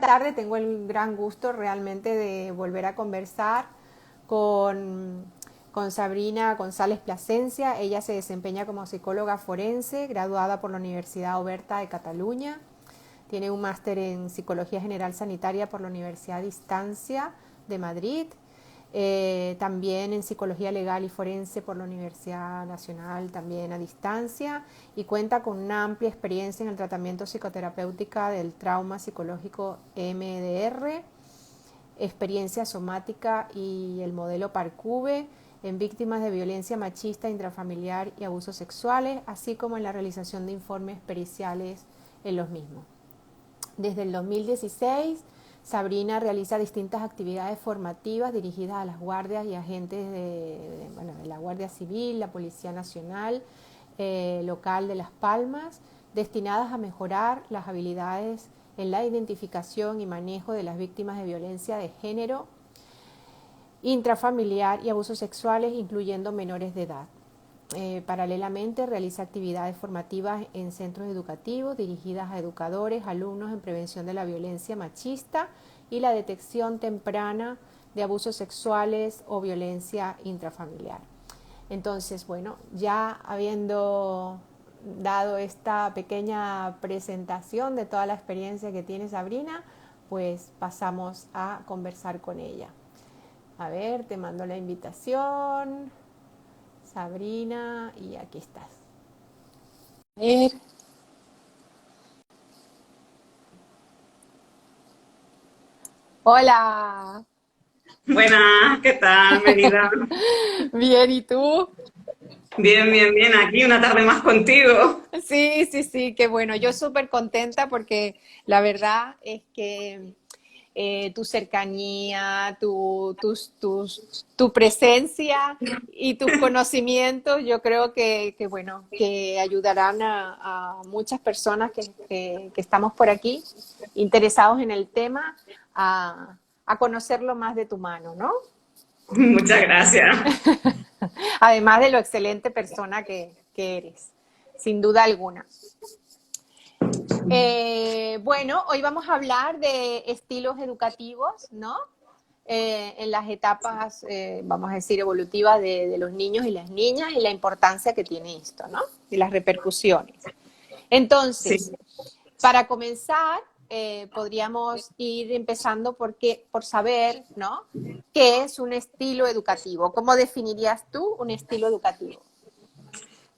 tarde tengo el gran gusto realmente de volver a conversar con, con Sabrina González Plasencia. Ella se desempeña como psicóloga forense, graduada por la Universidad Oberta de Cataluña. Tiene un máster en Psicología General Sanitaria por la Universidad Distancia de Madrid. También en Psicología Legal y Forense por la Universidad Nacional, también a distancia, y cuenta con una amplia experiencia en el tratamiento psicoterapéutica del trauma psicológico EMDR, experiencia somática y el modelo Parcube en víctimas de violencia machista, intrafamiliar y abusos sexuales, así como en la realización de informes periciales en los mismos. Desde el 2016, Sabrina realiza distintas actividades formativas dirigidas a las guardias y agentes de la Guardia Civil, la Policía Nacional local de Las Palmas, destinadas a mejorar las habilidades en la identificación y manejo de las víctimas de violencia de género, intrafamiliar y abusos sexuales, incluyendo menores de edad. Paralelamente realiza actividades formativas en centros educativos dirigidas a educadores, alumnos en prevención de la violencia machista y la detección temprana de abusos sexuales o violencia intrafamiliar. Entonces, bueno, ya habiendo dado esta pequeña presentación de toda la experiencia que tiene Sabrina, pues pasamos a conversar con ella. A ver, te mando la invitación. Sabrina, y aquí estás. A ver. Hola. Buenas, ¿qué tal, Merida? Bien, ¿y tú? Bien, bien, bien. Aquí una tarde más contigo. Sí, sí, sí, qué bueno. Yo súper contenta porque la verdad es que tu cercanía, tu presencia y tus conocimientos, yo creo bueno, que ayudarán a muchas personas que estamos por aquí interesados en el tema a conocerlo más de tu mano, ¿no? Muchas gracias. Además de lo excelente persona que eres, sin duda alguna. Bueno, hoy vamos a hablar de estilos educativos, ¿no? En las etapas, vamos a decir, evolutivas de los niños y las niñas y la importancia que tiene esto, ¿no? Y las repercusiones. Entonces, Sí. para comenzar, podríamos ir empezando por saber, ¿no? ¿Qué es un estilo educativo? ¿Cómo definirías tú un estilo educativo?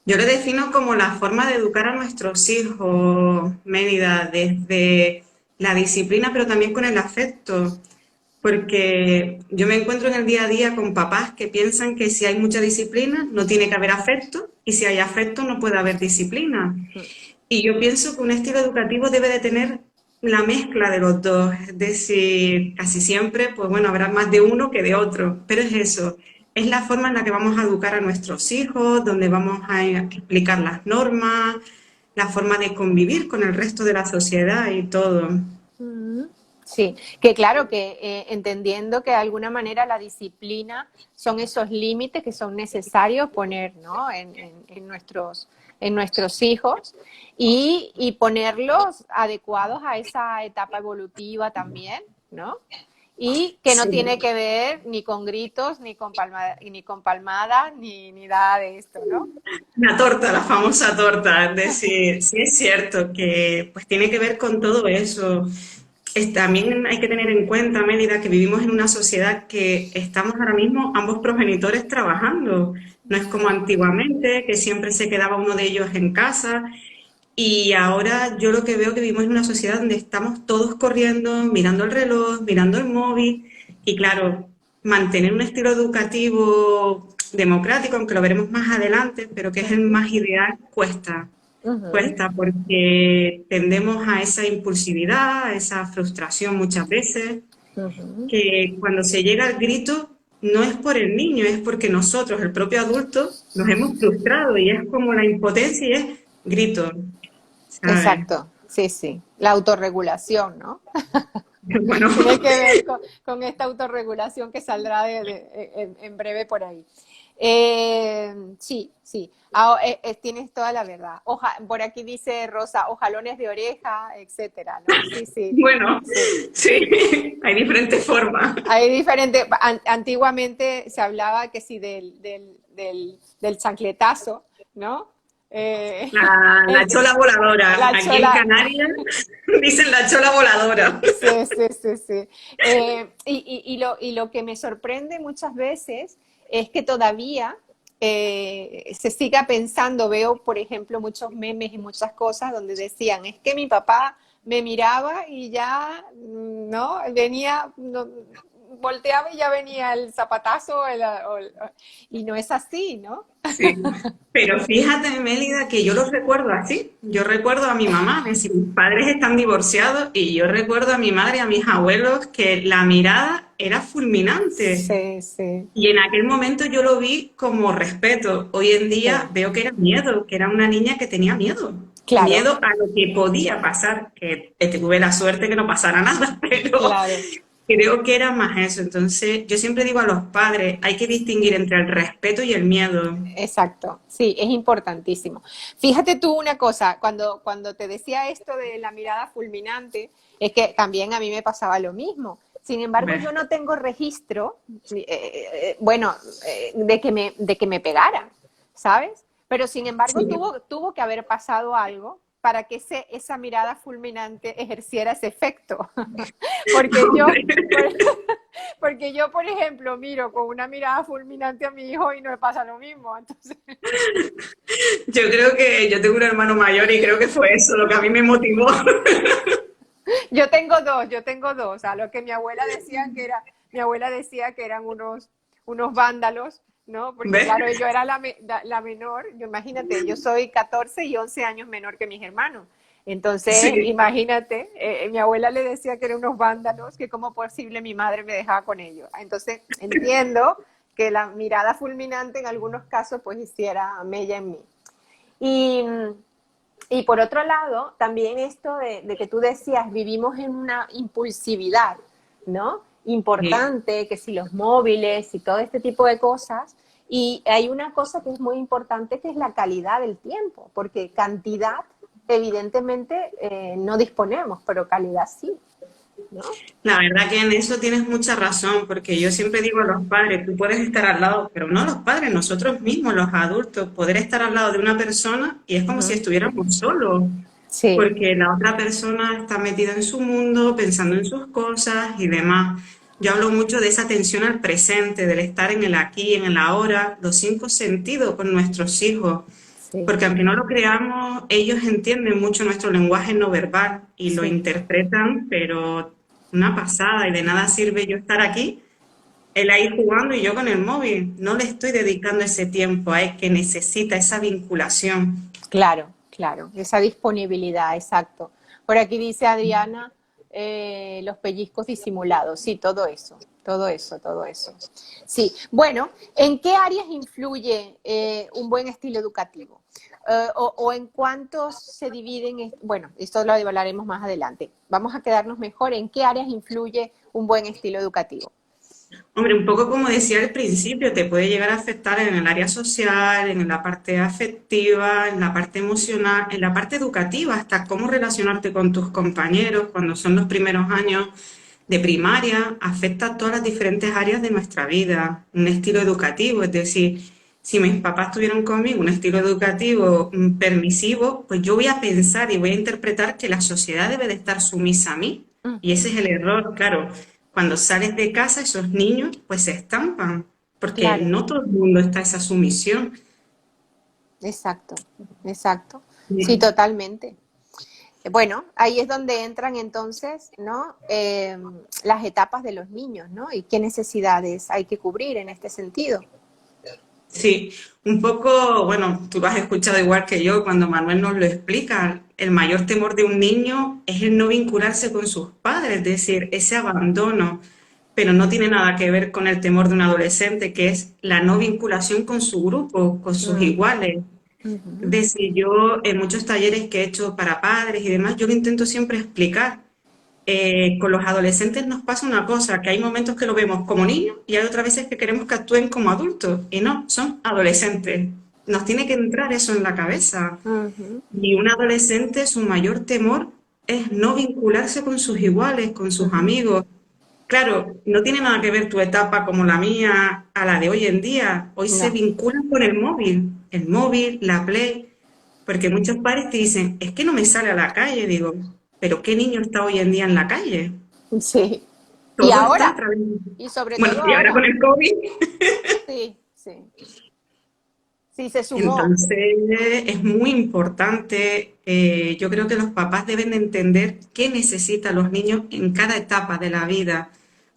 Yo lo defino como la forma de educar a nuestros hijos, Mérida, desde la disciplina, pero también con el afecto. Porque yo me encuentro en el día a día con papás que piensan que si hay mucha disciplina no tiene que haber afecto y si hay afecto no puede haber disciplina. Y yo pienso que un estilo educativo debe de tener la mezcla de los dos, es decir, casi siempre, pues bueno, habrá más de uno que de otro, pero es eso, es la forma en la que vamos a educar a nuestros hijos, donde vamos a explicar las normas, la forma de convivir con el resto de la sociedad y todo. Sí, que claro que entendiendo que de alguna manera la disciplina son esos límites que son necesarios poner, ¿no? En nuestros hijos y ponerlos adecuados a esa etapa evolutiva también, ¿no? Y que no Sí. tiene que ver ni con gritos, ni con palmadas, ni nada de esto, ¿no? La torta, la famosa torta, es decir, sí es cierto que pues tiene que ver con todo eso. También hay que tener en cuenta, Mérida, que vivimos en una sociedad que estamos ahora mismo ambos progenitores trabajando. No es como antiguamente, que siempre se quedaba uno de ellos en casa. Y ahora yo lo que veo que vivimos en una sociedad donde estamos todos corriendo, mirando el reloj, mirando el móvil. Y claro, mantener un estilo educativo democrático, aunque lo veremos más adelante, pero que es el más ideal, cuesta. Ujú, Cuesta porque tendemos a esa impulsividad, a esa frustración muchas veces, ujú. que cuando se llega al grito no es por el niño, es porque nosotros, el propio adulto, nos hemos frustrado y es como la impotencia y es grito, ¿sabes? Exacto, sí, sí. La autorregulación, ¿no? Bueno, Tiene que ver con esta autorregulación que saldrá en breve por ahí. Sí, sí. Tienes toda la verdad. Por aquí dice Rosa, ojalones de oreja, etcétera, ¿no? Sí, sí, Bueno, sí. sí, hay diferentes formas. Hay diferentes. Antiguamente se hablaba que sí del chancletazo, ¿no? Eh, La el de- chola voladora. la Aquí en chola. Canarias dicen la chola voladora. Sí, sí, sí, sí. Y lo que me sorprende muchas veces es que todavía se siga pensando, veo por ejemplo muchos memes y muchas cosas donde decían, es que mi papá me miraba y ya, ¿no? Venía, no, volteaba y ya venía el zapatazo y no es así, ¿no? Sí, pero fíjate, Mélida, que yo lo recuerdo así. Yo recuerdo a mi mamá, es decir, mis padres están divorciados y yo recuerdo a mi madre y a mis abuelos que la mirada era fulminante. Sí, sí, Y en aquel momento yo lo vi como respeto. Hoy en día sí. veo que era miedo, que era una niña que tenía miedo. Claro, Miedo a lo que podía pasar, que tuve la suerte que no pasara nada, pero claro. creo que era más eso. Entonces, yo siempre digo a los padres, hay que distinguir entre el respeto y el miedo. Exacto, sí, es importantísimo. Fíjate tú una cosa, cuando te decía esto de la mirada fulminante, es que también a mí me pasaba lo mismo. Sin embargo, ¿Ves? yo no tengo registro, bueno, de que me pegaran, ¿sabes? Pero sin embargo, Sí. tuvo que haber pasado algo para que esa mirada fulminante ejerciera ese efecto. Porque yo, Hombre, porque yo, por ejemplo, miro con una mirada fulminante a mi hijo y no me pasa lo mismo. Entonces, yo creo que yo tengo un hermano mayor y creo que fue eso lo que a mí me motivó. yo tengo dos. A lo que mi abuela decía que eran unos vándalos, ¿no? Porque ¿Ves? claro, yo era la menor. Imagínate, yo soy 14 y 11 años menor que mis hermanos. Entonces, Sí. imagínate, mi abuela le decía que eran unos vándalos, que cómo posible mi madre me dejaba con ellos. Entonces, entiendo que la mirada fulminante en algunos casos pues hiciera mella en mí. Y, y por otro lado, también esto de que tú decías, vivimos en una impulsividad, ¿no? Sí. Importante, que si los móviles y todo este tipo de cosas. Y hay una cosa que es muy importante, que es la calidad del tiempo, porque cantidad, evidentemente, no disponemos, pero calidad sí, ¿no? La verdad que en eso tienes mucha razón, porque yo siempre digo a los padres, tú puedes estar al lado, pero no los padres, nosotros mismos, los adultos, poder estar al lado de una persona y es como si Ujú. estuviéramos solos, Sí, porque la otra persona está metida en su mundo, pensando en sus cosas y demás. Yo hablo mucho de esa atención al presente, del estar en el aquí, en el ahora, los cinco sentidos con nuestros hijos. sí, Porque aunque no lo creamos, ellos entienden mucho nuestro lenguaje no verbal y lo sí. interpretan, pero una pasada y de nada sirve yo estar aquí, él ahí jugando y yo con el móvil. No le estoy dedicando ese tiempo a él que necesita esa vinculación. Claro, claro, esa disponibilidad, exacto. Por aquí dice Adriana, los pellizcos disimulados, sí, todo eso, todo eso, todo eso. Sí, bueno, ¿en qué áreas influye un buen estilo educativo? O en cuántos se dividen, bueno, esto lo hablaremos más adelante. Vamos a quedarnos mejor en qué áreas influye un buen estilo educativo. Hombre, un poco como decía al principio, te puede llegar a afectar en el área social, en la parte afectiva, en la parte emocional, en la parte educativa, hasta cómo relacionarte con tus compañeros cuando son los primeros años de primaria, afecta a todas las diferentes áreas de nuestra vida. Un estilo educativo, es decir, si mis papás tuvieron conmigo un estilo educativo permisivo, pues yo voy a pensar y voy a interpretar que la sociedad debe de estar sumisa a mí. Y ese es el error, claro. Cuando sales de casa, esos niños pues se estampan, porque Claro, no todo el mundo está esa sumisión. exacto, exacto. Sí, totalmente. Bueno, ahí es donde entran entonces, ¿no? Las etapas de los niños, ¿no? Y qué necesidades hay que cubrir en este sentido. Sí, un poco, bueno, tú lo has escuchado igual que yo cuando Manuel nos lo explica. El mayor temor de un niño es el no vincularse con sus padres, es decir, ese abandono, pero no tiene nada que ver con el temor de un adolescente, que es la no vinculación con su grupo, con sus Mm, iguales. Es ujú. decir, yo en muchos talleres que he hecho para padres y demás, yo lo intento siempre explicar. con los adolescentes nos pasa una cosa, que hay momentos que lo vemos como niños y hay otras veces que queremos que actúen como adultos. Y no, son adolescentes. Nos tiene que entrar eso en la cabeza. Ujú, Y un adolescente, su mayor temor es no vincularse con sus iguales, con sus ujú. amigos. Claro, no tiene nada que ver tu etapa como la mía a la de hoy en día. Hoy se No, vinculan con el móvil, la Play, porque muchos padres te dicen, es que no me sale a la calle. Digo, pero ¿qué niño está hoy en día en la calle? sí. Y Todo está a ahora, través. y sobre Bueno, todo y ahora con ahora. el COVID. Sí, sí. Sí, se sumó. Entonces, es muy importante, yo creo que los papás deben de entender qué necesitan los niños en cada etapa de la vida,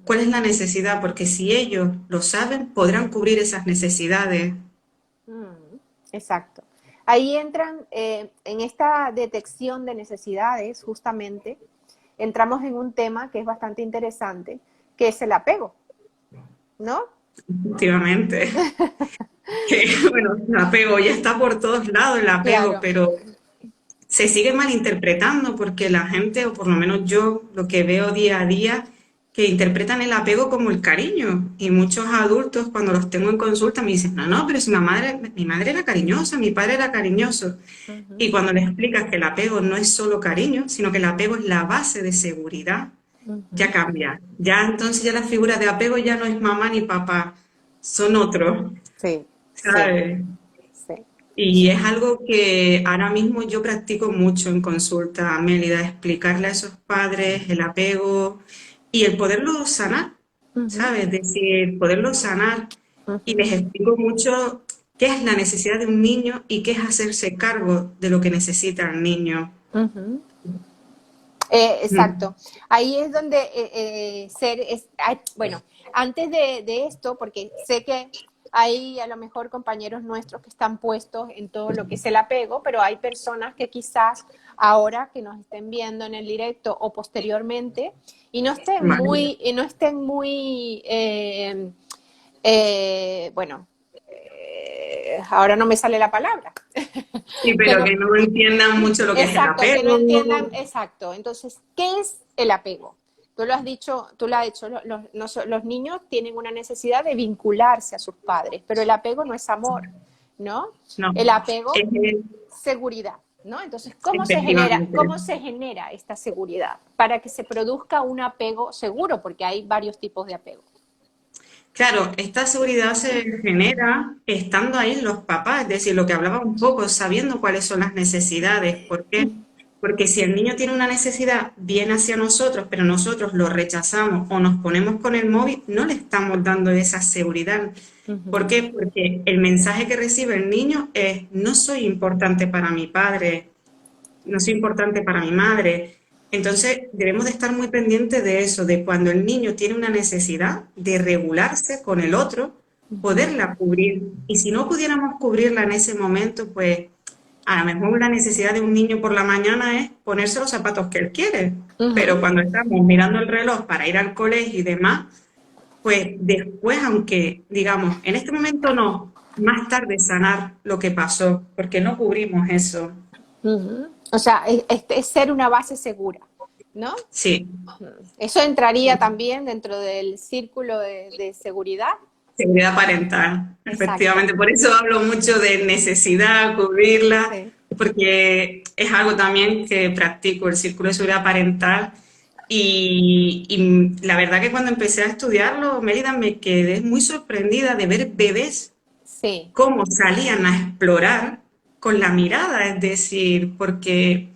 cuál es la necesidad, porque si ellos lo saben, podrán cubrir esas necesidades. Mm, exacto. Ahí entran, en esta detección de necesidades, justamente, entramos en un tema que es bastante interesante, que es el apego, ¿no? Efectivamente. Que, bueno, el apego ya está por todos lados, el apego, Claro. pero se sigue malinterpretando porque la gente, o por lo menos yo, lo que veo día a día, que interpretan el apego como el cariño. Y muchos adultos, cuando los tengo en consulta, me dicen, no, no, pero si mi madre era cariñosa, mi padre era cariñoso. Ujú, Y cuando le explicas que el apego no es solo cariño, sino que el apego es la base de seguridad, ya ujú. cambia. Ya entonces ya la figura de apego ya no es mamá ni papá, son otros, Sí, sí, ¿sabes? sí. Y es algo que ahora mismo yo practico mucho en consulta, Mélida, explicarle a esos padres el apego y el poderlo sanar, Ujú, ¿sabes? Es decir, poderlo sanar y les ujú, explico mucho qué es la necesidad de un niño y qué es hacerse cargo de lo que necesita el niño. ujú. Mm. Exacto. Ahí es donde bueno, antes de esto, porque sé que hay a lo mejor compañeros nuestros que están puestos en todo lo que es el apego, pero hay personas que quizás ahora que nos estén viendo en el directo o posteriormente Vale. y no estén muy, bueno, ahora no me sale la palabra, Sí, que pero no, que no entiendan mucho lo que es el exacto, que no apego. entiendan, exacto. Entonces, ¿qué es el apego? Tú lo has dicho, tú lo has dicho, los niños tienen una necesidad de vincularse a sus padres, pero el apego no es amor, ¿no? No, El apego, es, seguridad, ¿no? Entonces, efectivamente. cómo se genera esta seguridad? Para que se produzca un apego seguro, porque hay varios tipos de apego. Claro, esta seguridad se genera estando ahí los papás, es decir, lo que hablaba un poco, sabiendo cuáles son las necesidades. ¿Por qué? Porque si el niño tiene una necesidad, viene hacia nosotros, pero nosotros lo rechazamos o nos ponemos con el móvil, no le estamos dando esa seguridad. ¿Por Ujú, qué? Porque el mensaje que recibe el niño es, no soy importante para mi padre, no soy importante para mi madre. Entonces, debemos de estar muy pendientes de eso, de cuando el niño tiene una necesidad de regularse con el otro, ujú, poderla cubrir. Y si no pudiéramos cubrirla en ese momento, pues a lo mejor la necesidad de un niño por la mañana es ponerse los zapatos que él quiere. ujú. Pero cuando estamos mirando el reloj para ir al colegio y demás, pues después, aunque digamos, en este momento no, más tarde sanar lo que pasó, porque no cubrimos eso. Ujú. O sea, es ser una base segura, ¿no? Sí. Eso entraría también dentro del círculo de seguridad. Seguridad parental, Exacto. efectivamente. Por eso hablo mucho de necesidad, cubrirla, Sí. porque es algo también que practico, el círculo de seguridad parental. Y la verdad que cuando empecé a estudiarlo, Mérida, me quedé muy sorprendida de ver bebés Sí. cómo salían a explorar con la mirada, es decir, porque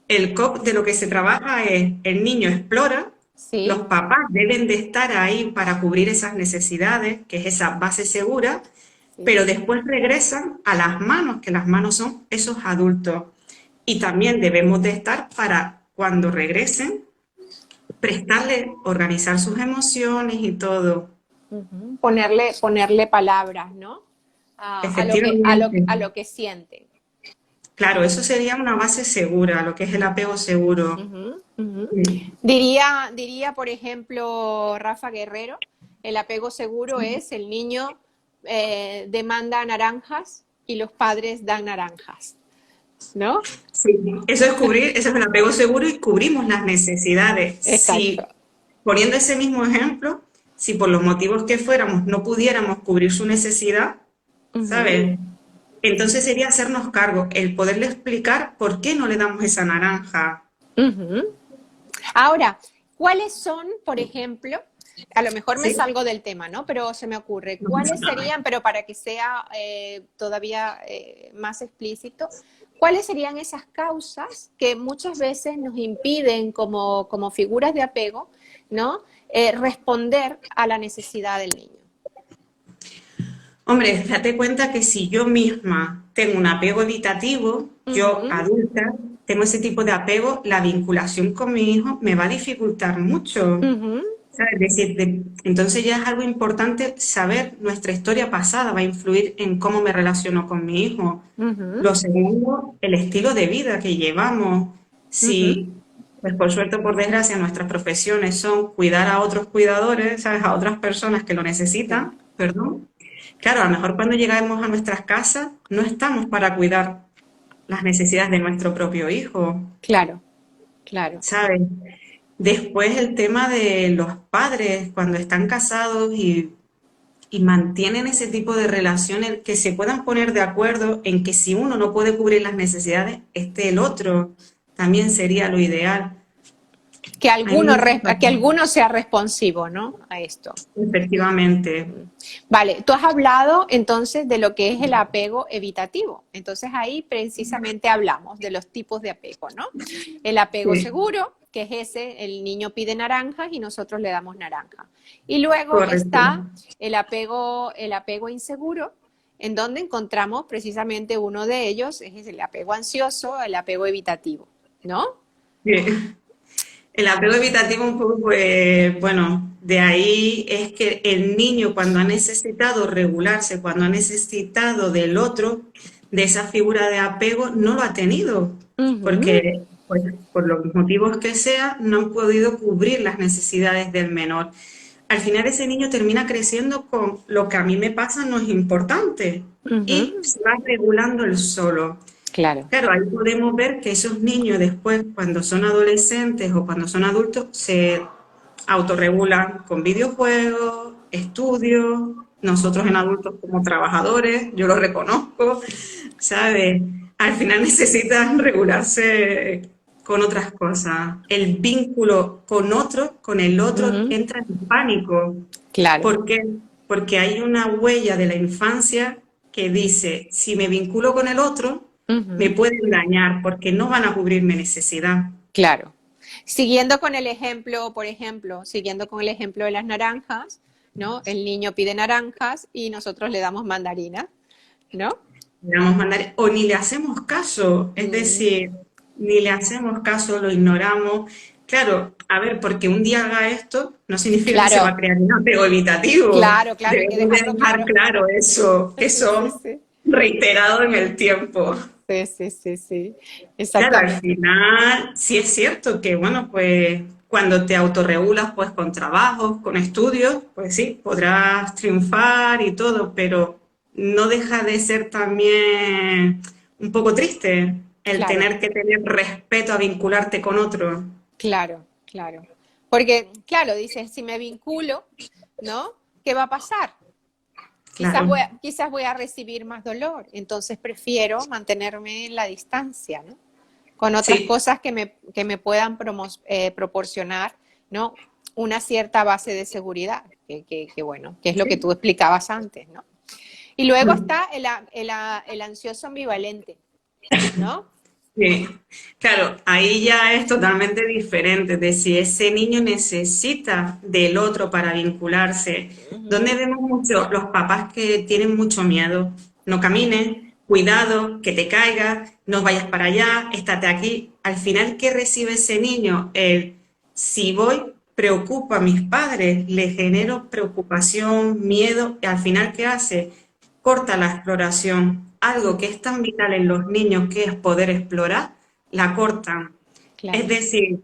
el COP de lo que se trabaja es el niño explora, los Sí. papás deben de estar ahí para cubrir esas necesidades, que es esa base segura, Sí. pero después regresan a las manos, que las manos son esos adultos. Y también debemos de estar para cuando regresen, prestarle, organizar sus emociones y todo. Ujú. Ponerle palabras, ¿no? Efectivamente. A lo que sienten. Claro, eso sería una base segura, lo que es el apego seguro. Ujú, ujú. Sí. Diría, por ejemplo, Rafa Guerrero, el apego seguro es el niño demanda naranjas y los padres dan naranjas. ¿no? Sí, eso es cubrir, eso es el apego seguro y cubrimos las necesidades. Si, Exacto. poniendo ese mismo ejemplo, si por los motivos que fuéramos no pudiéramos cubrir su necesidad, Ujú, ¿sabes? Entonces sería hacernos cargo, el poderle explicar por qué no le damos esa naranja. ujú. Ahora, ¿cuáles son, por ejemplo, a lo mejor me ¿Sí? salgo del tema, ¿no? Pero se me ocurre, No pasa ¿cuáles nada. serían, pero para que sea todavía más explícito, cuáles serían esas causas que muchas veces nos impiden como figuras de apego, ¿no? Responder a la necesidad del niño. Hombre, date cuenta que si yo misma tengo un apego evitativo, yo Ujú, adulta, tengo ese tipo de apego, la vinculación con mi hijo me va a dificultar mucho. ujú, ¿Sabes? Es decir, entonces ya es algo importante saber nuestra historia pasada, va a influir en cómo me relaciono con mi hijo. ujú, Lo segundo, el estilo de vida que llevamos. ujú. Si, pues por suerte o por desgracia, nuestras profesiones son cuidar a otros cuidadores, ¿sabes? A otras personas que lo Sí, necesitan, perdón. Claro, a lo mejor cuando llegamos a nuestras casas no estamos para cuidar las necesidades de nuestro propio hijo, claro, claro. ¿sabes? Después el tema de los padres cuando están casados y mantienen ese tipo de relaciones, que se puedan poner de acuerdo en que si uno no puede cubrir las necesidades, esté el otro, también sería lo ideal. Hay muchas Que cosas, alguno sea responsivo, ¿no? A esto. efectivamente. Vale, tú has hablado entonces de lo que es el apego evitativo. Entonces ahí precisamente hablamos de los tipos de apego, ¿no? El apego Sí, seguro, que es ese, el niño pide naranjas y nosotros le damos naranja. Y luego correcto. está el apego inseguro, en donde encontramos precisamente uno de ellos, es el apego ansioso, el apego evitativo, ¿no? Sí. El apego evitativo un poco, pues, bueno, de ahí es que el niño cuando ha necesitado regularse, cuando ha necesitado del otro, de esa figura de apego, no lo ha tenido, Ujú, porque pues, por los motivos que sea, no han podido cubrir las necesidades del menor. Al final ese niño termina creciendo con lo que a mí me pasa no es importante y ujú, se va regulando él solo. claro, Claro, ahí podemos ver que esos niños después, cuando son adolescentes o cuando son adultos, se autorregulan con videojuegos, estudios, nosotros en adultos como trabajadores, yo lo reconozco, ¿sabes? Al final necesitan regularse con otras cosas. El vínculo con otro, con el otro, ujú, entra en pánico. claro. ¿Por qué? Porque hay una huella de la infancia que dice, si me vinculo con el otro, me Ujú. pueden dañar porque no van a cubrir mi necesidad. Claro. Siguiendo con el ejemplo, por ejemplo, siguiendo con el ejemplo de las naranjas, ¿no? El niño pide naranjas y nosotros le damos mandarina, ¿no? Le vamos a mandar, o ni le hacemos caso, es Mm, decir, ni le hacemos caso, lo ignoramos. Claro, a ver, porque un día haga esto, no significa que se va a claro, crear un apego evitativo. claro, claro, hay que Debemos de dejarlo dejar claro. claro eso, que Sí, son sí, reiterados en el tiempo. sí, sí, sí, sí, Claro, al exactamente. final sí es cierto que, bueno, pues cuando te autorregulas, pues con trabajos, con estudios, pues sí, podrás triunfar y todo, pero no deja de ser también un poco triste el Claro, tener que tener respeto a vincularte con otro. claro, claro. Porque, claro, dices, si me vinculo, ¿no? ¿Qué va a pasar? Claro, Quizás voy a recibir más dolor, entonces prefiero mantenerme en la distancia, ¿no? Con otras sí, cosas que me puedan proporcionar, ¿no? Una cierta base de seguridad, bueno, que es lo que sí. tú explicabas antes, ¿no? Y luego está el ansioso ambivalente, ¿no? Sí, claro, ahí ya es totalmente diferente de si ese niño necesita del otro para vincularse. Donde Ujú, vemos mucho los papás que tienen mucho miedo. No camines, cuidado, que te caigas, no vayas para allá, estate aquí. Al final, ¿qué recibe ese niño? El si voy, preocupo a mis padres, le genero preocupación, miedo, y al final, ¿qué hace? Corta la exploración. Algo que es tan vital en los niños, que es poder explorar, la cortan. Es claro, decir,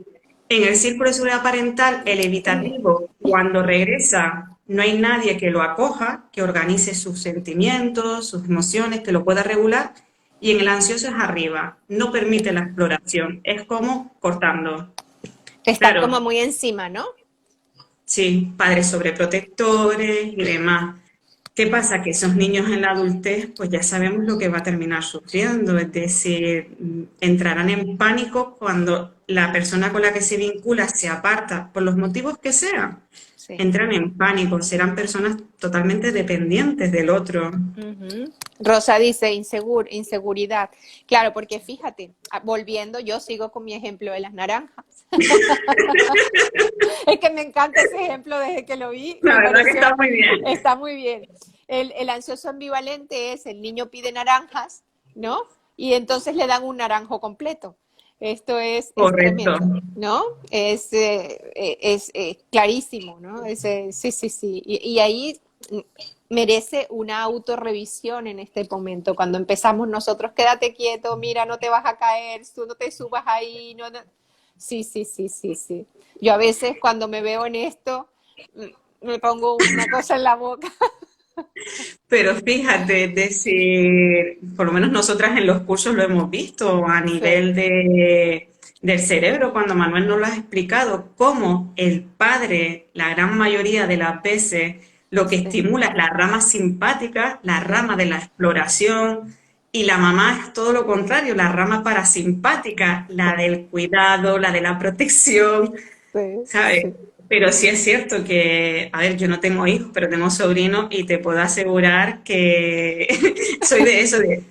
en el círculo de seguridad parental, el evitativo, cuando regresa, no hay nadie que lo acoja, que organice sus sentimientos, sus emociones, que lo pueda regular. y en el ansioso es arriba, no permite la exploración, es como cortando. Están como Claro, muy encima, ¿no? sí, padres sobreprotectores y demás. ¿Qué pasa? Que esos niños en la adultez, pues ya sabemos lo que va a terminar sufriendo, es decir, entrarán en pánico cuando la persona con la que se vincula se aparta, por los motivos que sean, Sí. entran en pánico, serán personas totalmente dependientes del otro. Ujú. Rosa dice inseguridad. Claro, porque fíjate, volviendo, yo sigo con mi ejemplo de las naranjas. Es que me encanta ese ejemplo desde que lo vi, La me verdad que pareció, está muy bien. está muy bien. El ansioso ambivalente es el niño pide naranjas, ¿no? Y entonces le dan un naranjo completo. Esto es Correcto. tremendo, ¿no? Es clarísimo, ¿no? Sí, sí, sí. Y ahí merece una autorrevisión en este momento. Cuando empezamos nosotros, quédate quieto, mira, no te vas a caer, tú no te subas ahí, no, no. Sí, sí, sí, sí, sí. Yo a veces cuando me veo en esto, me pongo una cosa en la boca. Pero fíjate, es decir, por lo menos nosotras en los cursos lo hemos visto a Sí, nivel del cerebro, cuando Manuel nos lo ha explicado, cómo el padre, la gran mayoría de las veces, lo que sí, estimula es la rama simpática, la rama de la exploración, y la mamá es todo lo contrario, la rama parasimpática, la del cuidado, la de la protección. sí, ¿Sabes? sí. Pero sí es cierto que, a ver, yo no tengo hijos, pero tengo sobrinos y te puedo asegurar que soy de eso, de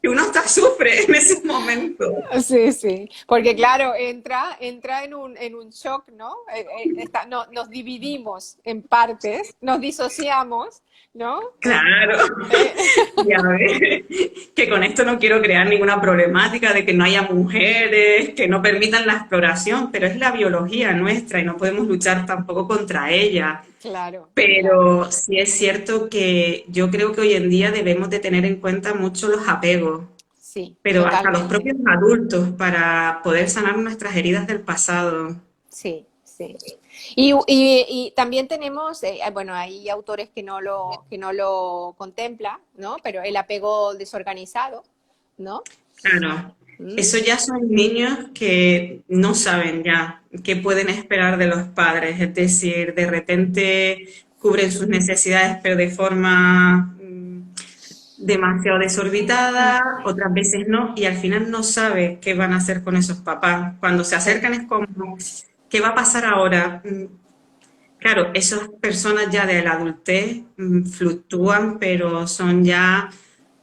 que uno hasta sufre en ese momento. Sí, sí, porque claro, entra en un shock, ¿no? No, nos dividimos en partes, nos disociamos, ¿no? Claro, Eh, y a ver, que con esto no quiero crear ninguna problemática de que no haya mujeres, que no permitan la exploración, pero es la biología nuestra y no podemos luchar tampoco contra ella. claro, claro, Pero sí es cierto que yo creo que hoy en día debemos de tener en cuenta mucho los apegos, sí, pero hasta los totalmente. propios adultos para poder sanar nuestras heridas del pasado. Sí, sí. Y también tenemos, bueno, hay autores que no lo contemplan, ¿no? Pero el apego desorganizado, ¿no? Claro, Mm, eso ya son niños que no saben ya qué pueden esperar de los padres, es decir, de repente cubren sus necesidades, pero de forma demasiado desorbitada, otras veces no, y al final no sabe qué van a hacer con esos papás. Cuando se sí, acercan es como, ¿qué va a pasar ahora? Claro, esas personas ya de la adultez fluctúan, pero son ya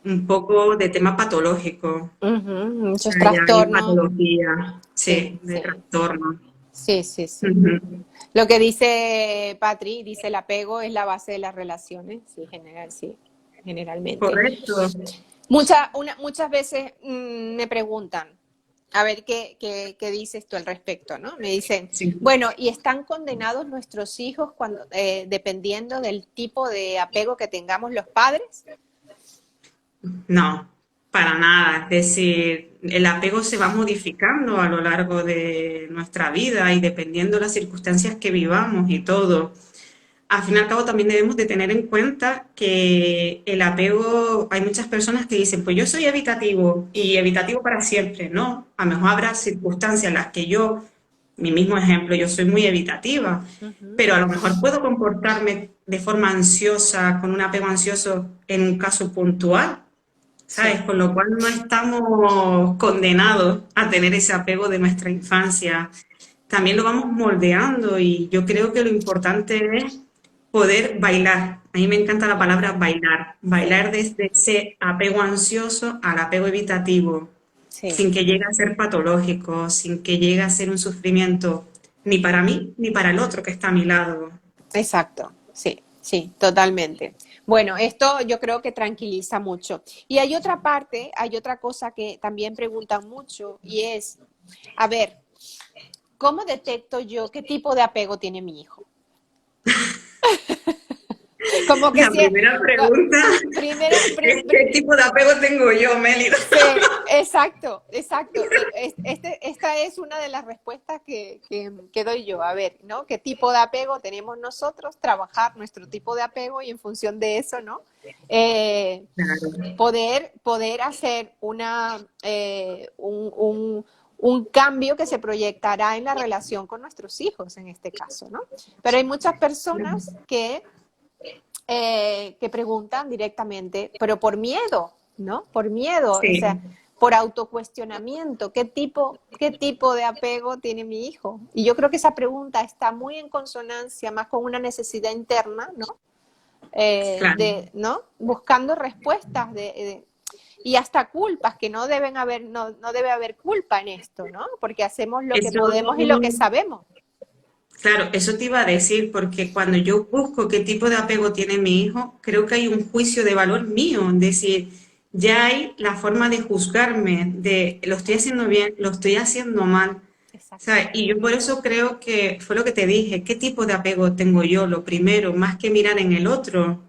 un poco de tema patológico. ujú, muchos Sea, ya hay trastornos, patología, sí, sí, de sí, trastorno. sí, sí, sí. Ujú. Lo que dice Patri, dice el apego es la base de las relaciones, sí, general, sí, generalmente. Correcto. Muchas veces me preguntan, a ver qué dices tú al respecto, ¿no? Me dicen, Sí. bueno, ¿y están condenados nuestros hijos cuando, dependiendo del tipo de apego que tengamos los padres? No, para nada. Es decir, el apego se va modificando a lo largo de nuestra vida y dependiendo de las circunstancias que vivamos y todo. Al fin y al cabo también debemos de tener en cuenta que el apego, hay muchas personas que dicen, pues yo soy evitativo y evitativo para siempre. No, a lo mejor habrá circunstancias en las que yo, mi mismo ejemplo, yo soy muy evitativa, Ujú, pero a lo mejor puedo comportarme de forma ansiosa, con un apego ansioso en un caso puntual, ¿sabes? sí, Con lo cual no estamos condenados a tener ese apego de nuestra infancia. También lo vamos moldeando y yo creo que lo importante es poder bailar. A mí me encanta la palabra bailar. sí, Bailar desde ese apego ansioso al apego evitativo, sí, sin que llegue a ser patológico, sin que llegue a ser un sufrimiento ni para mí ni para el otro que está a mi lado. exacto, sí, sí, totalmente. Bueno, esto yo creo que tranquiliza mucho. Y hay otra parte, hay otra cosa que también preguntan mucho y es, a ver, ¿cómo detecto yo qué tipo de apego tiene mi hijo? Como que La si, primera pregunta primero, es ¿qué tipo de apego tengo yo, Mélida? sí, exacto, exacto. Esta es una de las respuestas que doy yo. A ver, ¿no? ¿Qué tipo de apego tenemos nosotros? Trabajar nuestro tipo de apego y en función de eso, ¿no? Eh, Claro, poder hacer un cambio que se proyectará en la relación con nuestros hijos, en este caso, ¿no? Pero hay muchas personas que preguntan directamente, pero por miedo, ¿no? Por miedo, o sea, sí. por autocuestionamiento, qué tipo de apego tiene mi hijo? Y yo creo que esa pregunta está muy en consonancia más con una necesidad interna, ¿no? Claro. ¿No? Buscando respuestas y hasta culpas, que no deben haber, no debe haber culpa en esto, ¿no? Porque hacemos lo que Eso, podemos y lo que sabemos. claro, eso te iba a decir, porque cuando yo busco qué tipo de apego tiene mi hijo, creo que hay un juicio de valor mío, es decir, ya hay la forma de juzgarme, de lo estoy haciendo bien, lo estoy haciendo mal, Exacto. ¿sabes? Y yo por eso creo que fue lo que te dije, ¿qué tipo de apego tengo yo? Lo primero, más que mirar en el otro,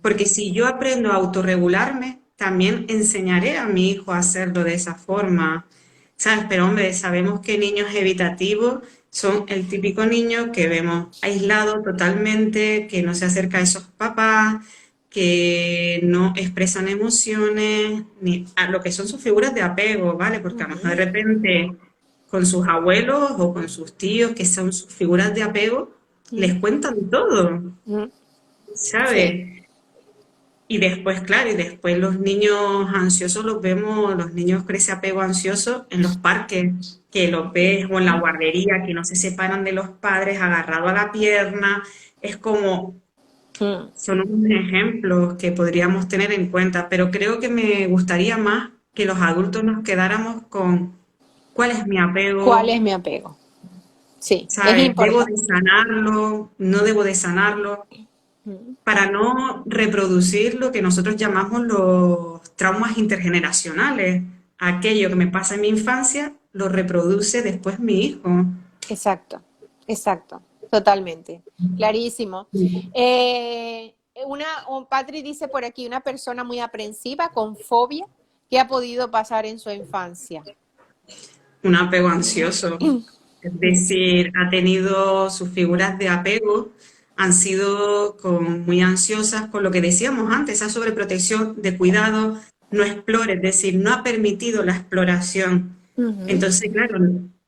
porque si yo aprendo a autorregularme, también enseñaré a mi hijo a hacerlo de esa forma, ¿sabes? Pero hombre, sabemos que niños evitativos son el típico niño que vemos aislado totalmente, que no se acerca a esos papás, que no expresan emociones, ni a lo que son sus figuras de apego, ¿vale? Porque a lo mejor de repente con sus abuelos o con sus tíos, que son sus figuras de apego, les cuentan todo, Sí. ¿sabes? Y después, claro, y después los niños ansiosos los vemos, los niños con ese apego ansioso en los parques, que los ves, o en la guardería, que no se separan de los padres, agarrado a la pierna. Es como, son unos ejemplos que podríamos tener en cuenta, pero creo que me gustaría más que los adultos nos quedáramos con cuál es mi ¿Cuál apego, es mi apego? Sí, es ¿sabes? ¿Debo de importante. sanarlo? ¿No debo de sanarlo? Para no reproducir lo que nosotros llamamos los traumas intergeneracionales. Aquello que me pasa en mi infancia lo reproduce después mi hijo. Exacto, exacto, totalmente, clarísimo. Patri dice por aquí, una persona muy aprensiva, con fobia, ¿qué ha podido pasar en su infancia? Un apego ansioso. Es decir, ha tenido sus figuras de apego, han sido muy ansiosas con lo que decíamos antes, esa sobreprotección de cuidado, no explore, es decir, no ha permitido la exploración. Ujú. Entonces, claro,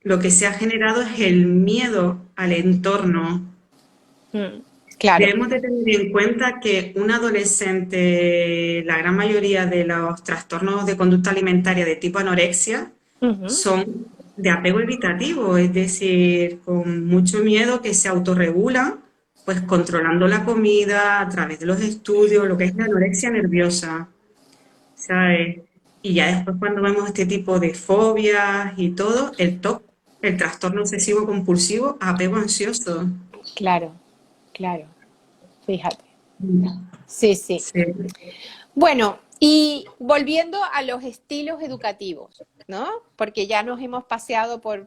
lo que se ha generado es el miedo al entorno. Claro. Debemos de tener en cuenta que un adolescente, la gran mayoría de los trastornos de conducta alimentaria de tipo anorexia, Ujú. son de apego evitativo, es decir, con mucho miedo que se autorregulan, pues controlando la comida a través de los estudios, lo que es la anorexia nerviosa, ¿sabes? Y ya después cuando vemos este tipo de fobias y todo, el TOC, el trastorno obsesivo compulsivo, apego ansioso. Claro, claro, fíjate. Sí, sí. Sí. Bueno, y volviendo a los estilos educativos, ¿no? Porque ya nos hemos paseado por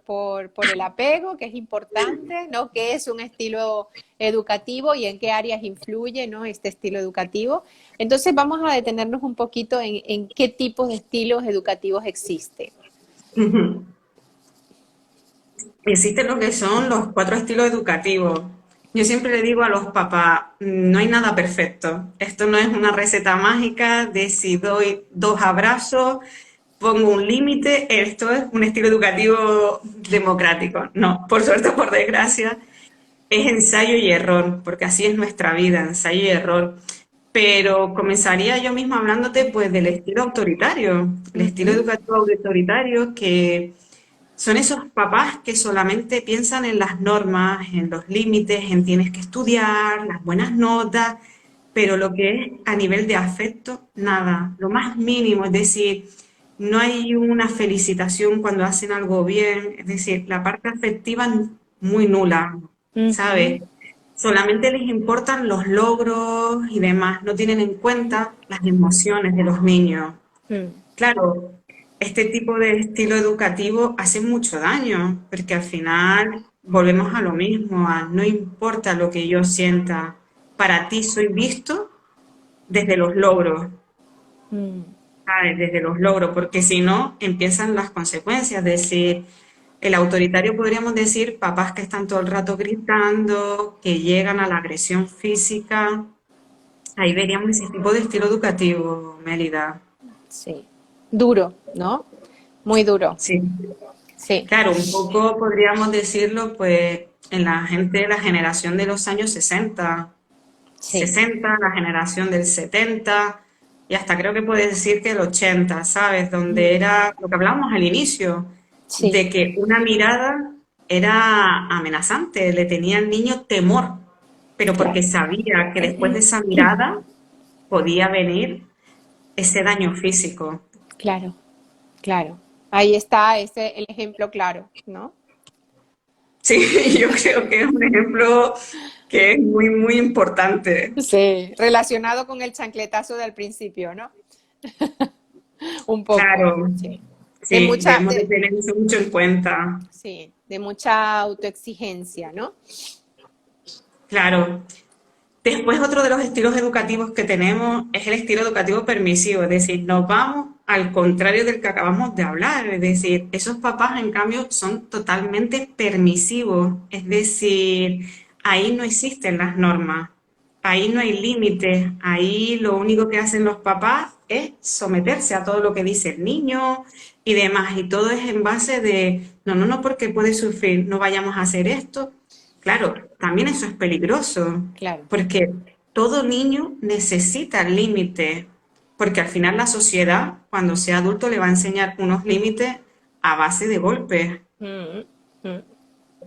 el apego, que es importante, ¿no? ¿Qué es un estilo educativo y en qué áreas influye, ¿no? Este estilo educativo. Entonces vamos a detenernos un poquito en qué tipos de estilos educativos existen. Ujú. Existen lo que son los cuatro estilos educativos. Yo siempre le digo a los papás, no hay nada perfecto. Esto no es una receta mágica de si doy dos abrazos, pongo un límite, esto es un estilo educativo democrático. No, por suerte o por desgracia, es ensayo y error, porque así es nuestra vida, ensayo y error. Pero comenzaría yo misma hablándote pues del estilo autoritario, el estilo Ujú, educativo autoritario que son esos papás que solamente piensan en las normas, en los límites, en tienes que estudiar, las buenas notas, pero lo que es a nivel de afecto, nada, lo más mínimo, es decir, no hay una felicitación cuando hacen algo bien, es decir, la parte afectiva muy nula, ujú, ¿sabes? Solamente les importan los logros y demás, no tienen en cuenta las emociones de los niños. mm. Claro, este tipo de estilo educativo hace mucho daño, porque al final volvemos a lo mismo, a no importa lo que yo sienta, para ti soy visto desde los logros, Mm, ¿sabes? Desde los logros, porque si no, empiezan las consecuencias. Es decir, el autoritario podríamos decir papás que están todo el rato gritando, que llegan a la agresión física. Ahí veríamos ese tipo de estilo educativo, Mélida. sí. Duro, ¿no? Muy duro. Sí, Sí, claro, un poco podríamos decirlo, pues, en la gente de la generación de los años 60, sí, 60, la generación del 70 y hasta creo que puedes decir que el 80, ¿sabes? Donde era lo que hablábamos al inicio, sí, de que una mirada era amenazante, le tenía al niño temor, pero porque claro, sabía que después de esa mirada podía venir ese daño físico. claro, claro. Ahí está ese el ejemplo claro, ¿no? Sí, yo creo que es un ejemplo que es muy, muy importante. Sí, relacionado con el chancletazo del principio, ¿no? Un poco, Claro, sí. De sí, mucha, debemos de tener eso mucho en cuenta. sí, de mucha autoexigencia, ¿no? Claro. Después otro de los estilos educativos que tenemos es el estilo educativo permisivo, es decir, nos vamos al contrario del que acabamos de hablar, es decir, esos papás en cambio son totalmente permisivos, es decir, ahí no existen las normas, ahí no hay límites, ahí lo único que hacen los papás es someterse a todo lo que dice el niño y demás, y todo es en base de, no, no, no, porque puede sufrir, no vayamos a hacer esto. Claro, también eso es peligroso, Claro. porque todo niño necesita límites, porque al final la sociedad, cuando sea adulto, le va a enseñar unos límites a base de golpes. Mm, mm.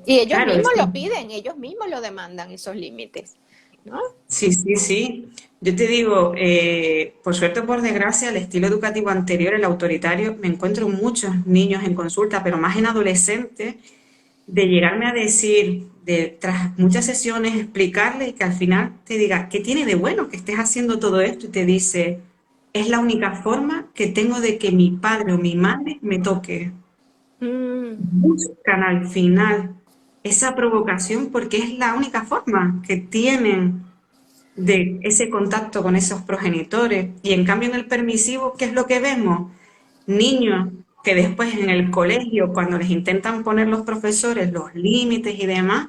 Y ellos Claro, mismos lo piden, ellos mismos lo demandan, esos límites, ¿no? sí, sí, sí. Yo te digo, por suerte o por desgracia, el estilo educativo anterior, el autoritario, me encuentro muchos niños en consulta, pero más en adolescentes, de llegarme a decir, tras muchas sesiones, explicarle y que al final te diga, ¿qué tiene de bueno que estés haciendo todo esto? Y te dice, es la única forma que tengo de que mi padre o mi madre me toque. Mm, Buscan al final esa provocación porque es la única forma que tienen de ese contacto con esos progenitores. Y en cambio en el permisivo, ¿qué es lo que vemos? Niños que después en el colegio, cuando les intentan poner los profesores los límites y demás,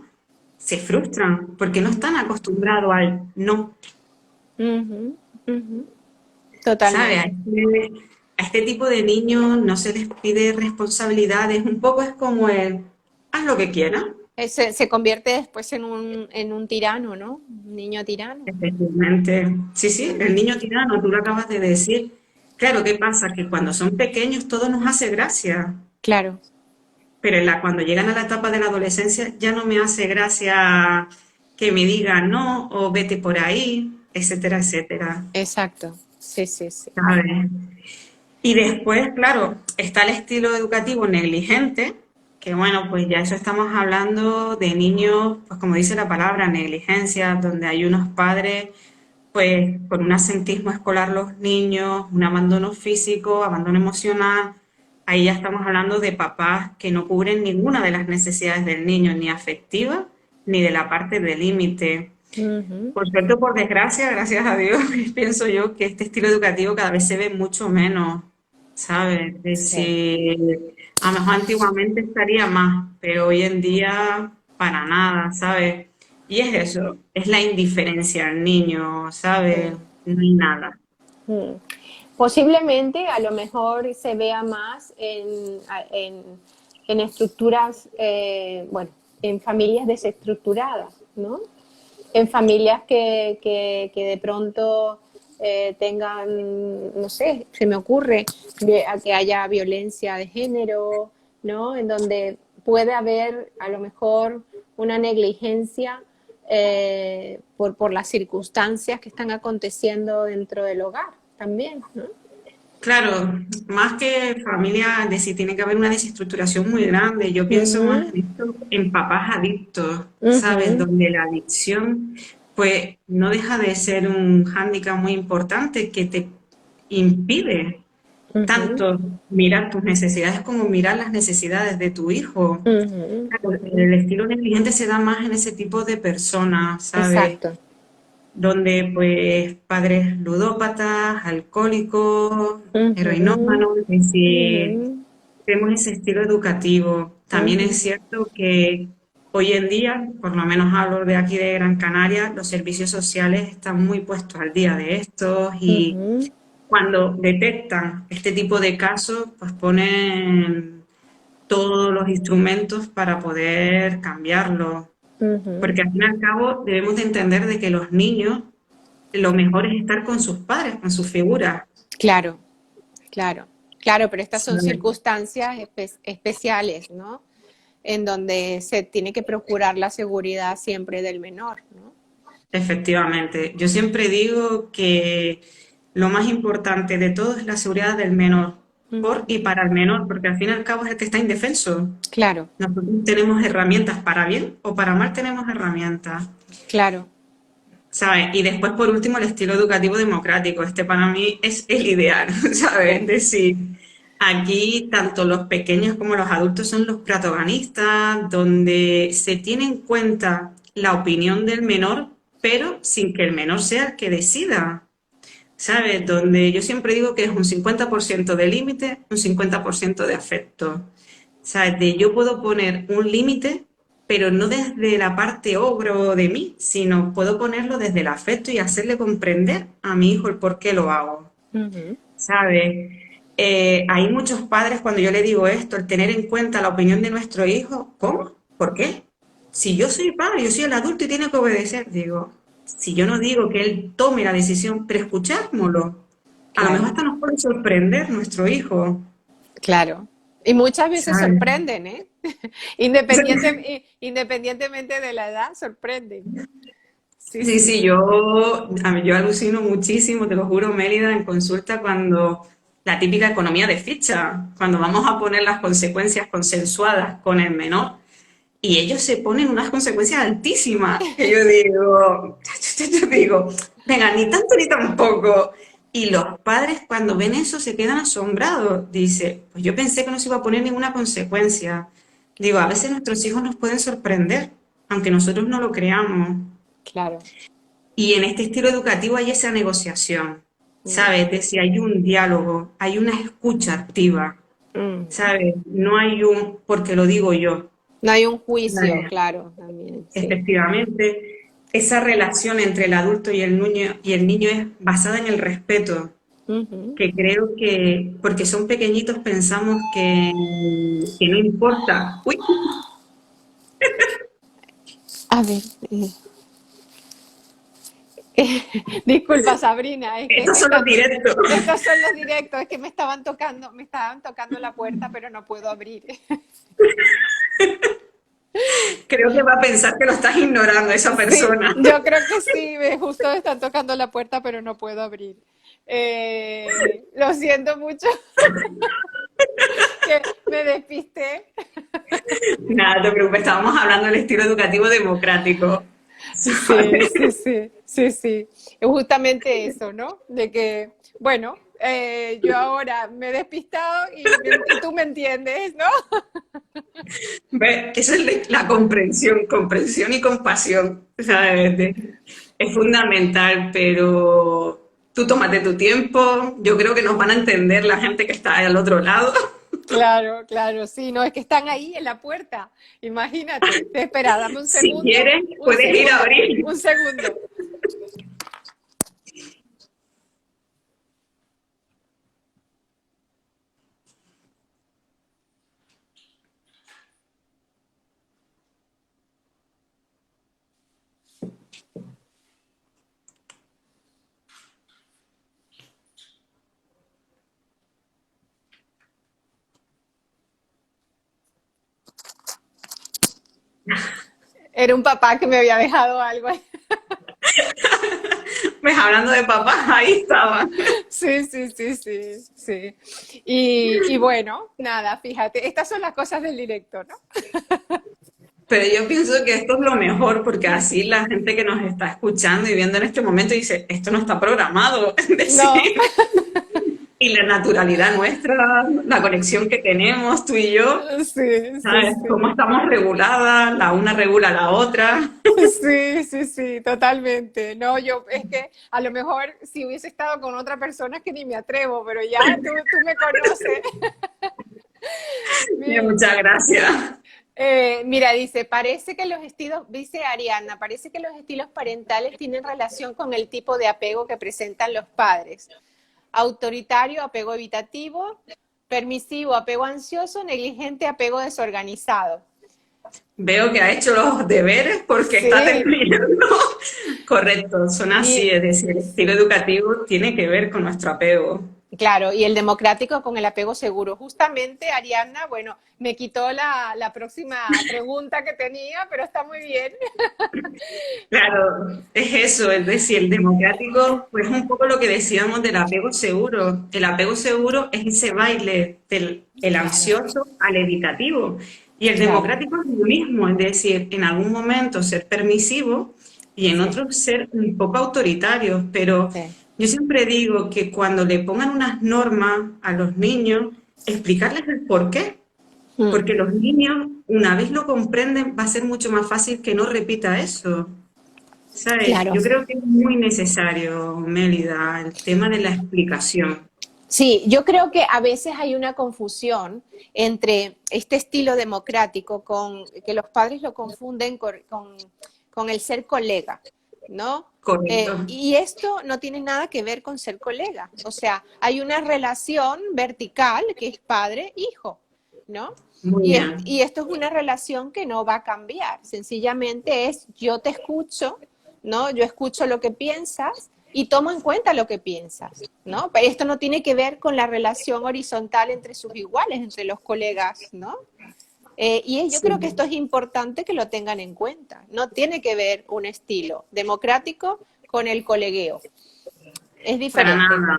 se frustran porque no están acostumbrados al no, ujú, ujú. ¿sabes? Totalmente. A este tipo de niños no se les pide responsabilidades, un poco es como el, haz lo que quieras. Se convierte después en un tirano, ¿no? Un niño tirano. Efectivamente. Sí, sí, el niño tirano, tú lo acabas de decir. Claro, ¿qué pasa? Que cuando son pequeños todo nos hace gracia, Claro, pero cuando llegan a la etapa de la adolescencia ya no me hace gracia que me digan no o vete por ahí, etcétera, etcétera. exacto. Sí, sí, sí. ¿Sabes? Y después, claro, está el estilo educativo negligente, que bueno, pues ya eso estamos hablando de niños, pues como dice la palabra, negligencia, donde hay unos padres pues con un asentismo escolar los niños, un abandono físico, abandono emocional. Ahí ya estamos hablando de papás que no cubren ninguna de las necesidades del niño, ni afectiva, ni de la parte de límite. Ujú, Por suerte o por desgracia, gracias a Dios, pienso yo que este estilo educativo cada vez se ve mucho menos, ¿sabes? Es sí. decir, a lo mejor antiguamente estaría más, pero hoy en día para nada, ¿sabes? Y es eso, es la indiferencia al niño, ¿sabes? Mm, No hay nada. mm. Posiblemente a lo mejor se vea más en estructuras, bueno, en familias desestructuradas, ¿no? En familias que de pronto tengan, no sé, se me ocurre, a que haya violencia de género, ¿no? En donde puede haber a lo mejor una negligencia por las circunstancias que están aconteciendo dentro del hogar también, ¿no? Claro, más que familia, de si tiene que haber una desestructuración muy grande. Yo pienso más Ujú, en esto, en papás adictos, ¿sabes? ujú, Donde la adicción, pues, no deja de ser un hándicap muy importante que te impide ujú, tanto mirar tus necesidades como mirar las necesidades de tu hijo. ujú, Claro, ujú. el estilo negligente se da más en ese tipo de personas, ¿sabes? Exacto. donde pues padres ludópatas, alcohólicos, Ujú, heroinómanos, es decir, ujú, tenemos ese estilo educativo. También es ujú, cierto que hoy en día, por lo menos hablo de aquí de Gran Canaria, los servicios sociales están muy puestos al día de estos y ujú, cuando detectan este tipo de casos, pues ponen todos los instrumentos para poder cambiarlo. ujú. Porque al fin y al cabo debemos de entender de que los niños lo mejor es estar con sus padres, con sus figuras. Claro, claro, claro, pero estas son ¿Sabes? circunstancias especiales, ¿no? En donde se tiene que procurar la seguridad siempre del menor, ¿no? Efectivamente. Yo siempre digo que lo más importante de todo es la seguridad del menor, por Ujú. y para el menor, porque al fin y al cabo es el que está indefenso. Claro, Nosotros tenemos herramientas para bien o para mal tenemos herramientas. claro. ¿Sabes? Y después, por último, el estilo educativo democrático. Este para mí es el ideal, ¿sabes? Es Sí, decir, aquí tanto los pequeños como los adultos son los protagonistas, donde se tiene en cuenta la opinión del menor, pero sin que el menor sea el que decida, ¿sabes? Donde yo siempre digo que es un 50% de límite, un 50% de afecto. ¿Sabes? De yo puedo poner un límite, pero no desde la parte ogro de mí, sino puedo ponerlo desde el afecto y hacerle comprender a mi hijo el por qué lo hago. ujú, ¿Sabes? Hay muchos padres cuando yo le digo esto, el tener en cuenta la opinión de nuestro hijo, ¿cómo? ¿Por qué? Si yo soy padre, yo soy el adulto y tiene que obedecer, digo, si yo no digo que él tome la decisión, pero escuchámoslo. A lo mejor claro, hasta nos puede sorprender nuestro hijo, claro. Y muchas veces ¿sabes? sorprenden, ¿eh? Independientemente de la edad, sorprenden. Sí, Sí, sí. sí, yo alucino muchísimo, te lo juro, Mélida, en consulta cuando la típica economía de ficha, cuando vamos a poner las consecuencias consensuadas con el menor y ellos se ponen unas consecuencias altísimas, que yo digo, venga, ni tanto ni tampoco. Y los padres cuando ven eso se quedan asombrados. Dice, pues yo pensé que no se iba a poner ninguna consecuencia. Digo, a veces nuestros hijos nos pueden sorprender, aunque nosotros no lo creamos. Claro. Y en este estilo educativo hay esa negociación, Mm, ¿sabes? De si hay un diálogo, hay una escucha activa, mm. ¿sabes? No hay un, porque lo digo yo, No hay un juicio, ¿sabes? claro, también, sí. Efectivamente, esa relación entre el adulto y el niño es basada en el respeto, Ujú. que creo que, porque son pequeñitos, pensamos que no importa. Uy, A ver, disculpa Sabrina, es que estos son los directos. estos son los directos, es que me estaban tocando la puerta, pero no puedo abrir. Creo que va a pensar que lo estás ignorando esa Sí, persona. yo creo que sí, justo me están tocando la puerta, pero no puedo abrir. Lo siento mucho que me despisté. Nada, no te preocupes, estábamos hablando del estilo educativo democrático, Sí, ¿sabes? sí, sí, sí, sí. Es justamente eso, ¿no? De que, bueno, yo ahora me he despistado y tú me entiendes, ¿no? ¿Ves? Esa es la comprensión, comprensión y compasión, ¿sabes? Es fundamental, pero tú tómate tu tiempo, yo creo que nos van a entender la gente que está al otro lado. Claro, claro, sí, no, es que están ahí en la puerta. Imagínate. Espera, dame Si quieres, un puedes ir a segundo, abrir. un segundo. Era un papá que me había dejado algo ahí. ¿Ves? Hablando de papás, ahí estaba. Sí, sí, sí, sí, sí. Y bueno, nada, fíjate, estas son las cosas del directo, ¿no? Pero yo pienso que esto es lo mejor, porque así la gente que nos está escuchando y viendo en este momento dice, esto no está programado, es No, decir, y la naturalidad nuestra, la conexión que tenemos tú y yo, sí, sí, ¿sabes? sí. Cómo estamos reguladas, la una regula a la otra. Sí, sí, sí, totalmente. No, yo es que a lo mejor si hubiese estado con otra persona es que ni me atrevo, pero ya tú me conoces. Mi- Muchas gracias. Mira, dice, parece que los estilos, dice Ariana, parece que los estilos parentales tienen relación con el tipo de apego que presentan los padres. Autoritario, apego evitativo; permisivo, apego ansioso; negligente, apego desorganizado. Veo que ha hecho los deberes porque está Sí, terminando. Correcto, son así, y es decir, el estilo educativo tiene que ver con nuestro apego. claro, y el democrático con el apego seguro. Justamente, Ariana, bueno, me quitó la próxima pregunta que tenía, pero está muy bien. Claro, es eso, es decir, el democrático, pues un poco lo que decíamos del apego seguro. El apego seguro es ese baile del el Claro, ansioso al evitativo. Y el claro. democrático es lo mismo, es decir, en algún momento ser permisivo y en Sí, otros ser un poco autoritario. Pero sí. yo siempre digo que cuando le pongan unas normas a los niños, explicarles el por qué. Mm, Porque los niños, una vez lo comprenden, va a ser mucho más fácil que no repita eso. ¿Sabes? claro. Yo creo que es muy necesario, Mélida, el tema de la explicación. Sí, yo creo que a veces hay una confusión entre este estilo democrático con que los padres lo confunden con el ser colega, ¿no? Correcto. Y esto no tiene nada que ver con ser colega. O sea, hay una relación vertical que es padre-hijo, ¿no? Muy bien. Y esto es una relación que no va a cambiar. Sencillamente es yo te escucho, ¿no? Yo escucho lo que piensas y tomo en cuenta lo que piensas, ¿no? Pero esto no tiene que ver con la relación horizontal entre sus iguales, entre los colegas, ¿no? Yo Sí, creo que esto es importante que lo tengan en cuenta. No tiene que ver un estilo democrático con el colegueo. Es para diferente. nada.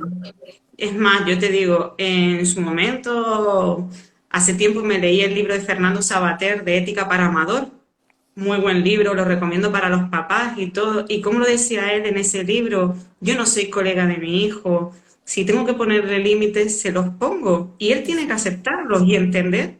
Es más, yo te digo, en su momento, hace tiempo me leí el libro de Fernando Savater de Ética para Amador. Muy buen libro, lo recomiendo para los papás y todo. Y como lo decía él en ese libro, yo no soy colega de mi hijo. Si tengo que ponerle límites, se los pongo. Y él tiene que Exacto. aceptarlos y entender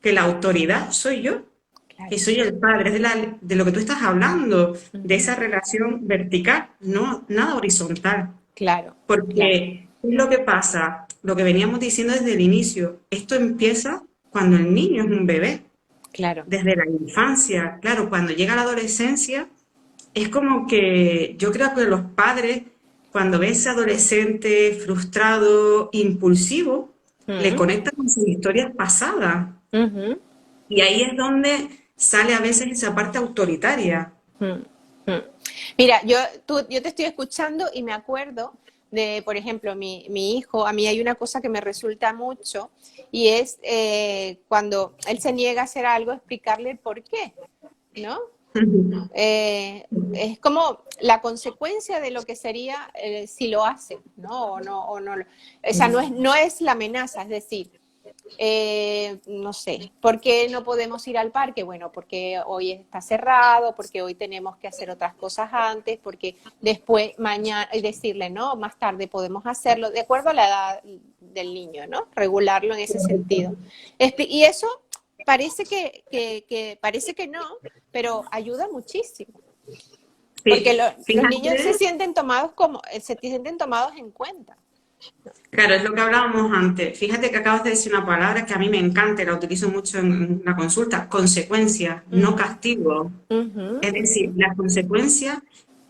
que la autoridad soy yo, que Claro. soy el padre, es de lo que tú estás hablando, de Ujú. esa relación vertical, no nada horizontal. Claro, claro, Porque ¿qué es lo que pasa? Lo que veníamos diciendo desde el inicio, esto empieza cuando el niño es un bebé, claro. desde la infancia. Claro, cuando llega la adolescencia, es como que yo creo que los padres, cuando ven ese adolescente frustrado, impulsivo, le Mm, conectan con sus historias pasadas. ujú, Y ahí es donde sale a veces esa parte autoritaria. mm, mm. Mira, yo te estoy escuchando y me acuerdo de, por ejemplo, mi hijo. A mí hay una cosa que me resulta mucho y es cuando él se niega a hacer algo, explicarle el por qué, ¿no? Es como la consecuencia de lo que sería si lo hace, ¿no? O no. O sea, no es la amenaza, es decir, no sé, ¿por qué no podemos ir al parque? Bueno, porque hoy está cerrado, porque hoy tenemos que hacer otras cosas antes, porque después, mañana, y decirle, no, más tarde podemos hacerlo, de acuerdo a la edad del niño, ¿no? Regularlo en ese sentido. Y eso parece que no, pero ayuda muchísimo, porque Sí, los niños fíjate. se sienten tomados en cuenta. Claro, es lo que hablábamos antes. Fíjate que acabas de decir una palabra que a mí me encanta y la utilizo mucho en la consulta, consecuencia, no Uh castigo. -huh, Es decir, la consecuencia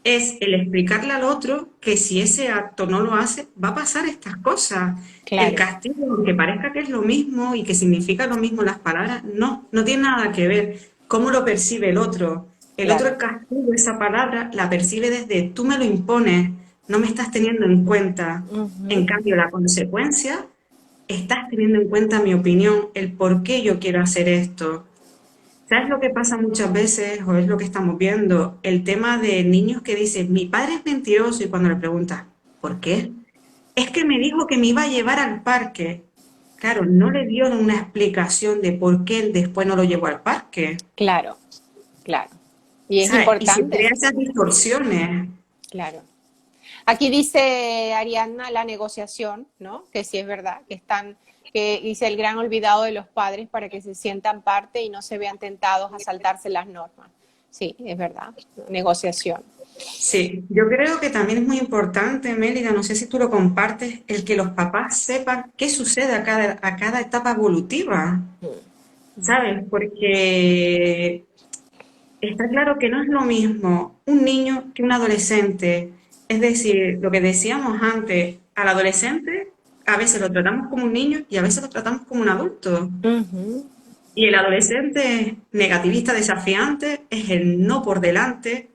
es el explicarle al otro que si ese acto no lo hace, va a pasar estas cosas. El claro, castigo, aunque parezca que es lo mismo y que significa lo mismo las palabras, no, no tiene nada que ver. ¿Cómo lo percibe el otro? El otro, claro. el castigo, esa palabra, la percibe desde tú me lo impones, no me estás teniendo en cuenta. En Ujú, cambio, la consecuencia, estás teniendo en cuenta mi opinión, el por qué yo quiero hacer esto. ¿Sabes lo que pasa muchas veces, o es lo que estamos viendo? El tema de niños que dicen, mi padre es mentiroso, y cuando le preguntas, ¿por qué? Es que me dijo que me iba a llevar al parque. Claro, no le dieron una explicación de por qué él después no lo llevó al parque. claro, claro. Y es ¿Sabes? Y se importante, crean esas distorsiones. claro. Aquí dice Ariadna la negociación, ¿no? Que sí es verdad, que dice el gran olvidado de los padres para que se sientan parte y no se vean tentados a saltarse las normas. sí, es verdad. Negociación. Sí, yo creo que también es muy importante, Mélida, no sé si tú lo compartes, el que los papás sepan qué sucede a cada etapa evolutiva, ¿sabes? Porque está claro que no es lo mismo un niño que un adolescente. Es decir, lo que decíamos antes, al adolescente a veces lo tratamos como un niño y a veces lo tratamos como un adulto. Ujú, Y el adolescente negativista, desafiante, es el no por delante,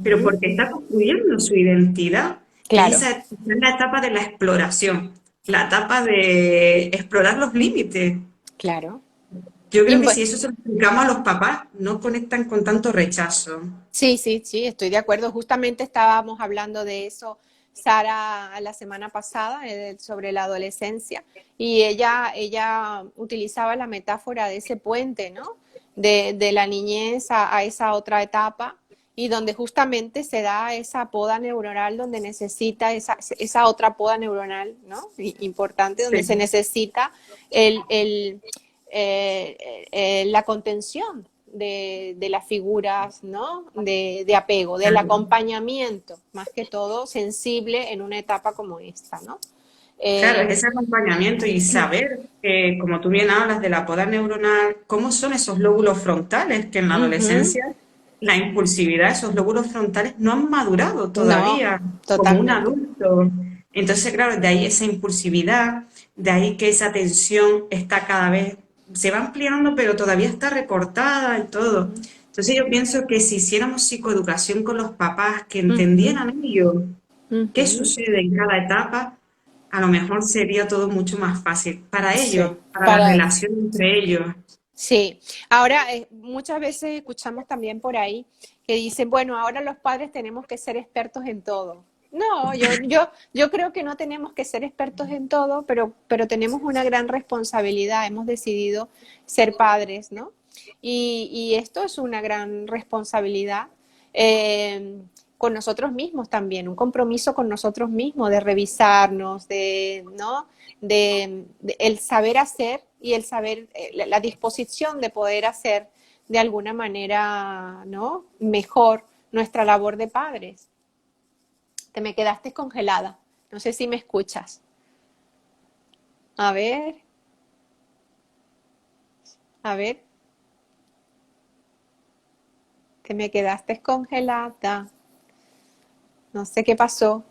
pero ujú. porque está construyendo su identidad. Claro, Es la etapa de la exploración, la etapa de explorar los límites. claro. Yo creo que Impo- si eso se lo explicamos a los papás, no conectan con tanto rechazo. Sí, sí, sí, estoy de acuerdo. Justamente estábamos hablando de eso, Sara, la semana pasada, sobre la adolescencia, y ella utilizaba la metáfora de ese puente, ¿no? De la niñez a esa otra etapa, y donde justamente se da esa poda neuronal donde necesita esa otra poda neuronal, ¿no? Importante, donde se Sí, necesita el la contención de las figuras, ¿no? De apego, del claro. acompañamiento, más que todo sensible en una etapa como esta, ¿no? Claro, Eh, es ese acompañamiento y saber, como tú bien hablas de la poda neuronal, cómo son esos lóbulos frontales, que en la Ujú. adolescencia la impulsividad, esos lóbulos frontales no han madurado No, todavía como un totalmente. adulto. Entonces, claro, de ahí esa impulsividad, de ahí que esa tensión está cada vez, se va ampliando, pero todavía está recortada y todo. Ujú, Entonces yo pienso que si hiciéramos psicoeducación con los papás, que ujú, entendieran ellos qué ujú. sucede en cada etapa, a lo mejor sería todo mucho más fácil para Sí, ellos, para la para, relación entre ellos. sí. Ahora, muchas veces escuchamos también por ahí que dicen, bueno, ahora los padres tenemos que ser expertos en todo. No, yo creo que no tenemos que ser expertos en todo, pero tenemos una gran responsabilidad. Hemos decidido ser padres, ¿no? Y esto es una gran responsabilidad eh, con nosotros mismos también, un compromiso con nosotros mismos de revisarnos, ¿no? El saber hacer y el saber, la disposición de poder hacer de alguna manera, ¿no? Mejor nuestra labor de padres. Te me quedaste congelada. No sé si me escuchas. A ver, a ver, te me quedaste congelada. No sé qué pasó.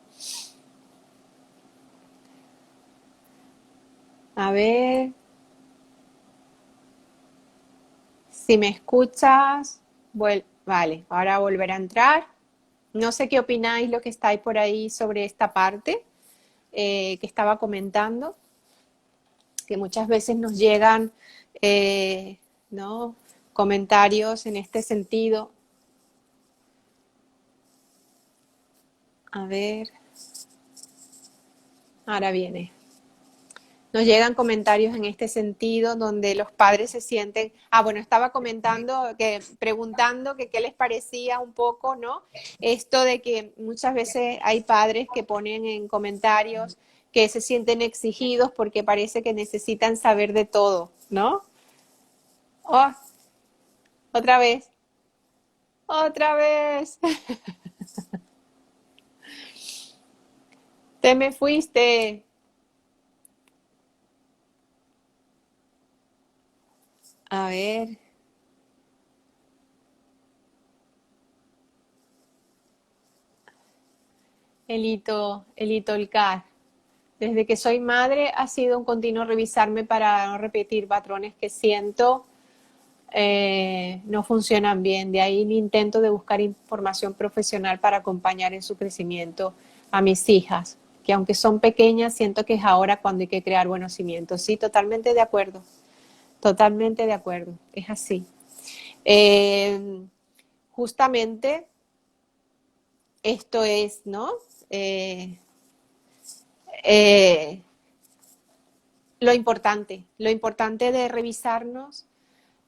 A ver, si me escuchas, vale, ahora volver a entrar. No sé qué opináis lo que estáis por ahí sobre esta parte que estaba comentando, que muchas veces nos llegan, ¿no? Comentarios en este sentido. A ver, ahora viene. Nos llegan comentarios en este sentido donde los padres se sienten, bueno, estaba comentando, preguntando que qué les parecía un poco, ¿no? Esto de que muchas veces hay padres que ponen en comentarios que se sienten exigidos porque parece que necesitan saber de todo, ¿no? Oh, otra vez, otra vez, te me fuiste. A ver, Elito Olcar. Desde que soy madre ha sido un continuo revisarme para no repetir patrones que siento no funcionan bien. De ahí mi intento de buscar información profesional para acompañar en su crecimiento a mis hijas, que aunque son pequeñas, siento que es ahora cuando hay que crear buenos cimientos. Sí, totalmente de acuerdo, es así. Eh, Justamente esto es, ¿no? Eh, eh, lo importante de revisarnos.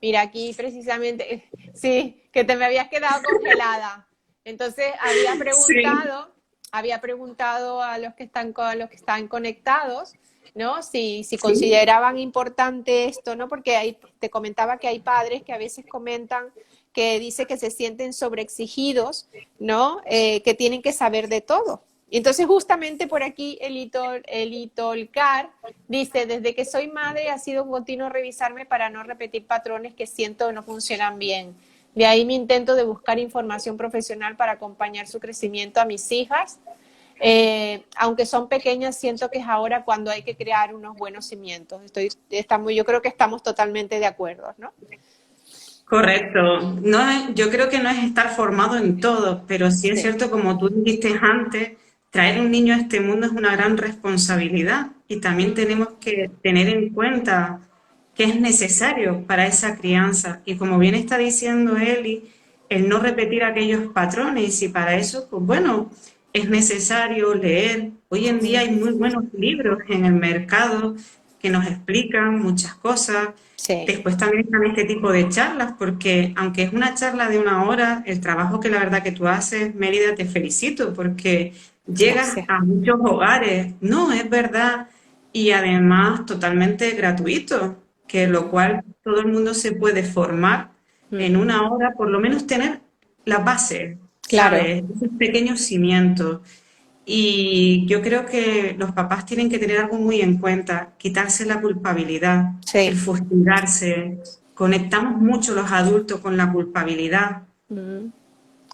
Mira, aquí precisamente, sí, que te me habías quedado congelada. Entonces Sí, había preguntado a los que están conectados ¿no? Si Sí, consideraban importante esto, ¿no? Porque te comentaba que hay padres que a veces comentan que dice que se sienten sobreexigidos, ¿no? Que tienen que saber de todo. Entonces, justamente por aquí Elito Olcar dice, desde que soy madre ha sido un continuo revisarme para no repetir patrones que siento no funcionan bien. De ahí mi intento de buscar información profesional para acompañar su crecimiento a mis hijas. Aunque son pequeñas, siento que es ahora cuando hay que crear unos buenos cimientos. Yo creo que estamos totalmente de acuerdo, ¿no? correcto. No yo creo que no es estar formado en todo, pero sí es Sí, cierto, como tú dijiste antes, traer un niño a este mundo es una gran responsabilidad y también tenemos que tener en cuenta que es necesario para esa crianza. Y como bien está diciendo Eli, el no repetir aquellos patrones y para eso, pues bueno, es necesario leer. Hoy en día hay muy buenos libros en el mercado que nos explican muchas cosas. sí, Después también están este tipo de charlas, porque aunque es una charla de una hora, el trabajo que la verdad que tú haces, Mérida, te felicito, porque llegas gracias. a muchos hogares. No, es verdad. Y además totalmente gratuito, que lo cual todo el mundo se puede formar en Mm, una hora, por lo menos tener la base, claro, ¿sabes? Esos pequeños cimientos. Y yo creo que los papás tienen que tener algo muy en cuenta, quitarse la culpabilidad, el sí. fustigarse. Conectamos mucho los adultos con la culpabilidad, Mm.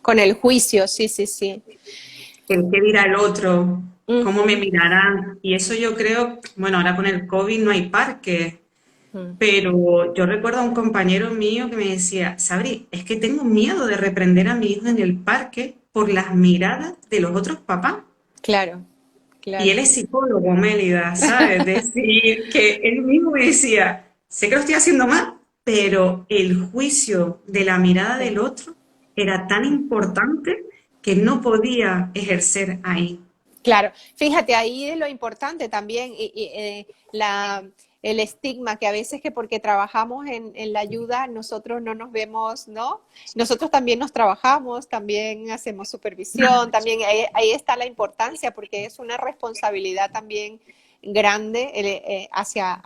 Con el juicio, sí, sí, sí. el qué dirá el otro, cómo me Ujú, mirarán. Y eso yo creo, bueno, ahora con el COVID no hay parques, mm. pero yo recuerdo a un compañero mío que me decía, Sabri, es que tengo miedo de reprender a mi hijo en el parque por las miradas de los otros papás. Claro, Y él claro. es psicólogo, Mélida, ¿sabes? Decir que él mismo me decía, sé que lo estoy haciendo mal, pero el juicio de la mirada del Sí. otro era tan importante que no podía ejercer ahí. Claro, fíjate, ahí es lo importante también, el estigma que a veces que porque trabajamos en la ayuda, nosotros no nos vemos, ¿no? Nosotros también nos trabajamos, también hacemos supervisión, también ahí está la importancia, porque es una responsabilidad también grande hacia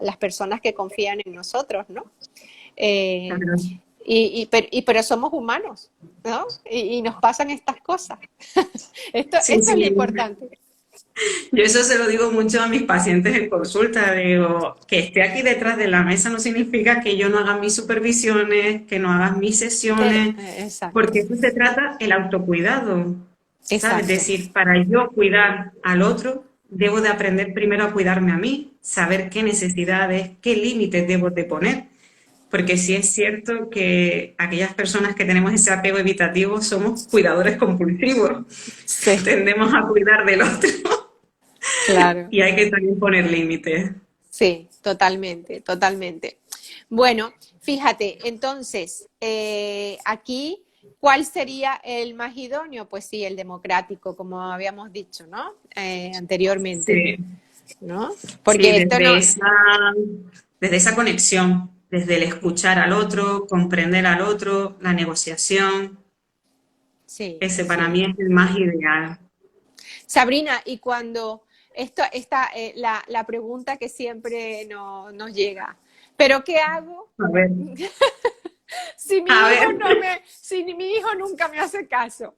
las personas que confían en nosotros, ¿no? Eh, Claro. pero somos humanos, ¿no? Y nos pasan estas cosas. Sí, Esto es lo sí. importante. Yo eso se lo digo mucho a mis pacientes en consulta. Digo, que esté aquí detrás de la mesa no significa que yo no haga mis supervisiones, que no haga mis sesiones, Exacto, porque eso se trata el autocuidado. ¿Sabes? Es exacto, decir, para yo cuidar al otro, debo de aprender primero a cuidarme a mí, saber qué necesidades, qué límites debo de poner. Porque sí es cierto que aquellas personas que tenemos ese apego evitativo somos cuidadores compulsivos. sí, Tendemos a cuidar del otro claro, y hay que también poner límites. sí, totalmente, totalmente. Bueno, fíjate, entonces, aquí, ¿cuál sería el más idóneo? Pues sí, el democrático, como habíamos dicho, ¿no? Anteriormente, Sí, ¿no? sí, Porque esto no, desde esa conexión, desde el escuchar al otro, comprender al otro, la negociación, sí, ese para sí. mí es el más ideal. Sabrina, y cuando esta la pregunta que siempre nos llega, ¿pero qué hago A ver, a ver. si mi hijo nunca me hace caso?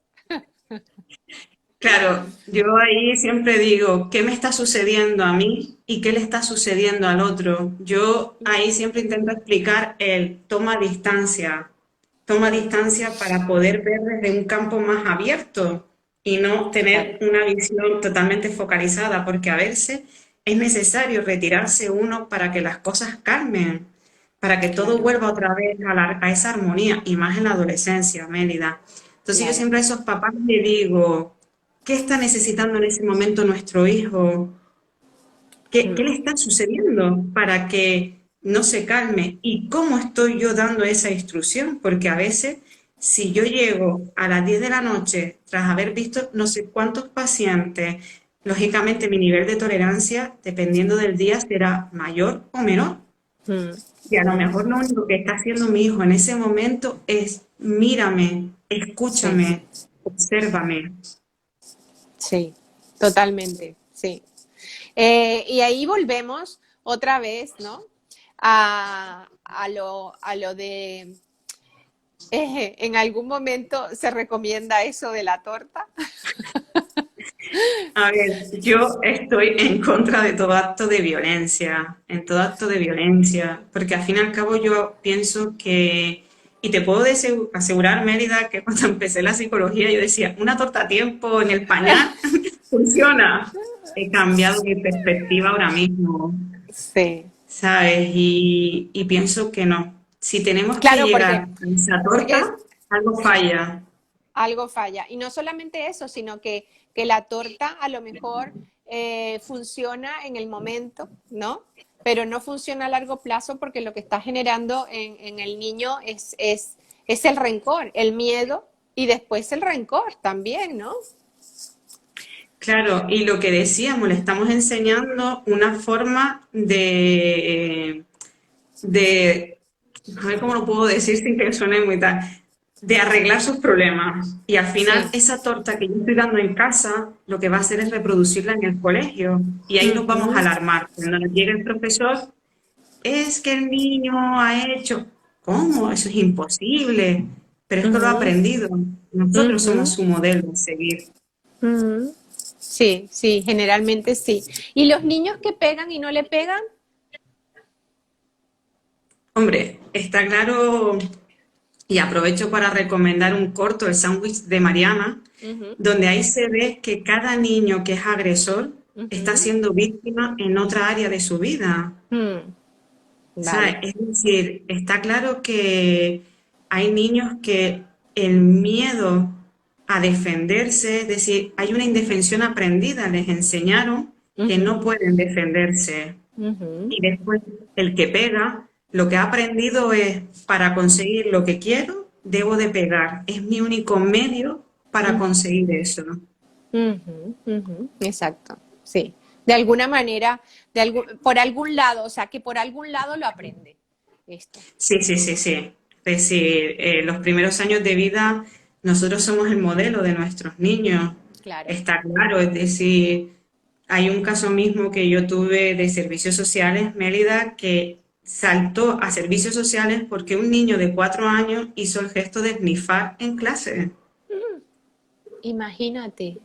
Claro, yo ahí siempre digo, ¿qué me está sucediendo a mí y qué le está sucediendo al otro? Yo ahí siempre intento explicar el toma Mm, distancia para poder ver desde un campo más abierto y no tener claro, una visión totalmente focalizada, porque a veces es necesario retirarse uno para que las cosas calmen, para que todo claro, vuelva otra vez a esa armonía, y más en la adolescencia, Mélida. Entonces yo claro. siempre a esos papás les digo, ¿qué está necesitando en ese momento nuestro hijo? ¿Qué Mm, le está sucediendo para que no se calme? ¿Y cómo estoy yo dando esa instrucción? Porque a veces, si yo llego a las 10 de la noche tras haber visto no sé cuántos pacientes, lógicamente mi nivel de tolerancia, dependiendo del día, será mayor o menor. mm, Y a lo mm. mejor lo único que está haciendo mi hijo en ese momento es mírame, Sí, escúchame, obsérvame. sí, totalmente, sí. Y ahí volvemos otra vez, ¿no? A lo de, en algún momento se recomienda eso de la torta. A ver, yo estoy en contra de todo acto de violencia, en todo acto de violencia, porque al fin y al cabo yo pienso que, y te puedo asegurar, Mérida, que cuando empecé la psicología yo decía, una torta a tiempo en el pañal funciona. He cambiado mi perspectiva ahora mismo, Sí. ¿sabes? Y pienso que no. Si tenemos que Claro, llegar a esa porque es, torta, algo sí, falla. algo falla. Y no solamente eso, sino que la torta a lo mejor funciona en el momento, ¿no? Pero no funciona a largo plazo porque lo que está generando en el niño es el rencor, el miedo y después el rencor también, ¿no? Claro, y lo que decíamos, le estamos enseñando una forma a ver cómo lo puedo decir sin que suene muy tal, de arreglar sus problemas. Y al final, Sí. esa torta que yo estoy dando en casa, lo que va a hacer es reproducirla en el colegio. Y ahí nos vamos a Ujú, alarmar. Cuando nos llegue el profesor, es que el niño ha hecho. ¿Cómo? Eso es imposible. Pero es que lo ha ujú, aprendido. Nosotros somos ujú, su modelo a seguir. ujú. Sí, sí, generalmente sí. ¿Y los niños que pegan y no le pegan? Hombre, está claro, y aprovecho para recomendar un corto, El sándwich de Mariana, Ujú, donde ahí se ve que cada niño que es agresor está ujú, siendo víctima en otra área de su vida. mm, O sea, vale. es decir, está claro que hay niños que el miedo a defenderse, es decir, hay una indefensión aprendida, les enseñaron que no Ujú, pueden defenderse. ujú, Y después el que pega, lo que ha aprendido es, para conseguir lo que quiero, debo de pegar. Es mi único medio para ujú, conseguir eso. ujú, ujú. Exacto, sí. De alguna manera, por algún lado, o sea, que por algún lado lo aprende esto. Sí, sí, sí, sí. Es decir, los primeros años de vida, nosotros somos el modelo de nuestros niños. Claro. Está claro, es decir, hay un caso mismo que yo tuve de servicios sociales, Mérida, que saltó a servicios sociales porque un niño de 4 años hizo el gesto de snifar en clase. Imagínate.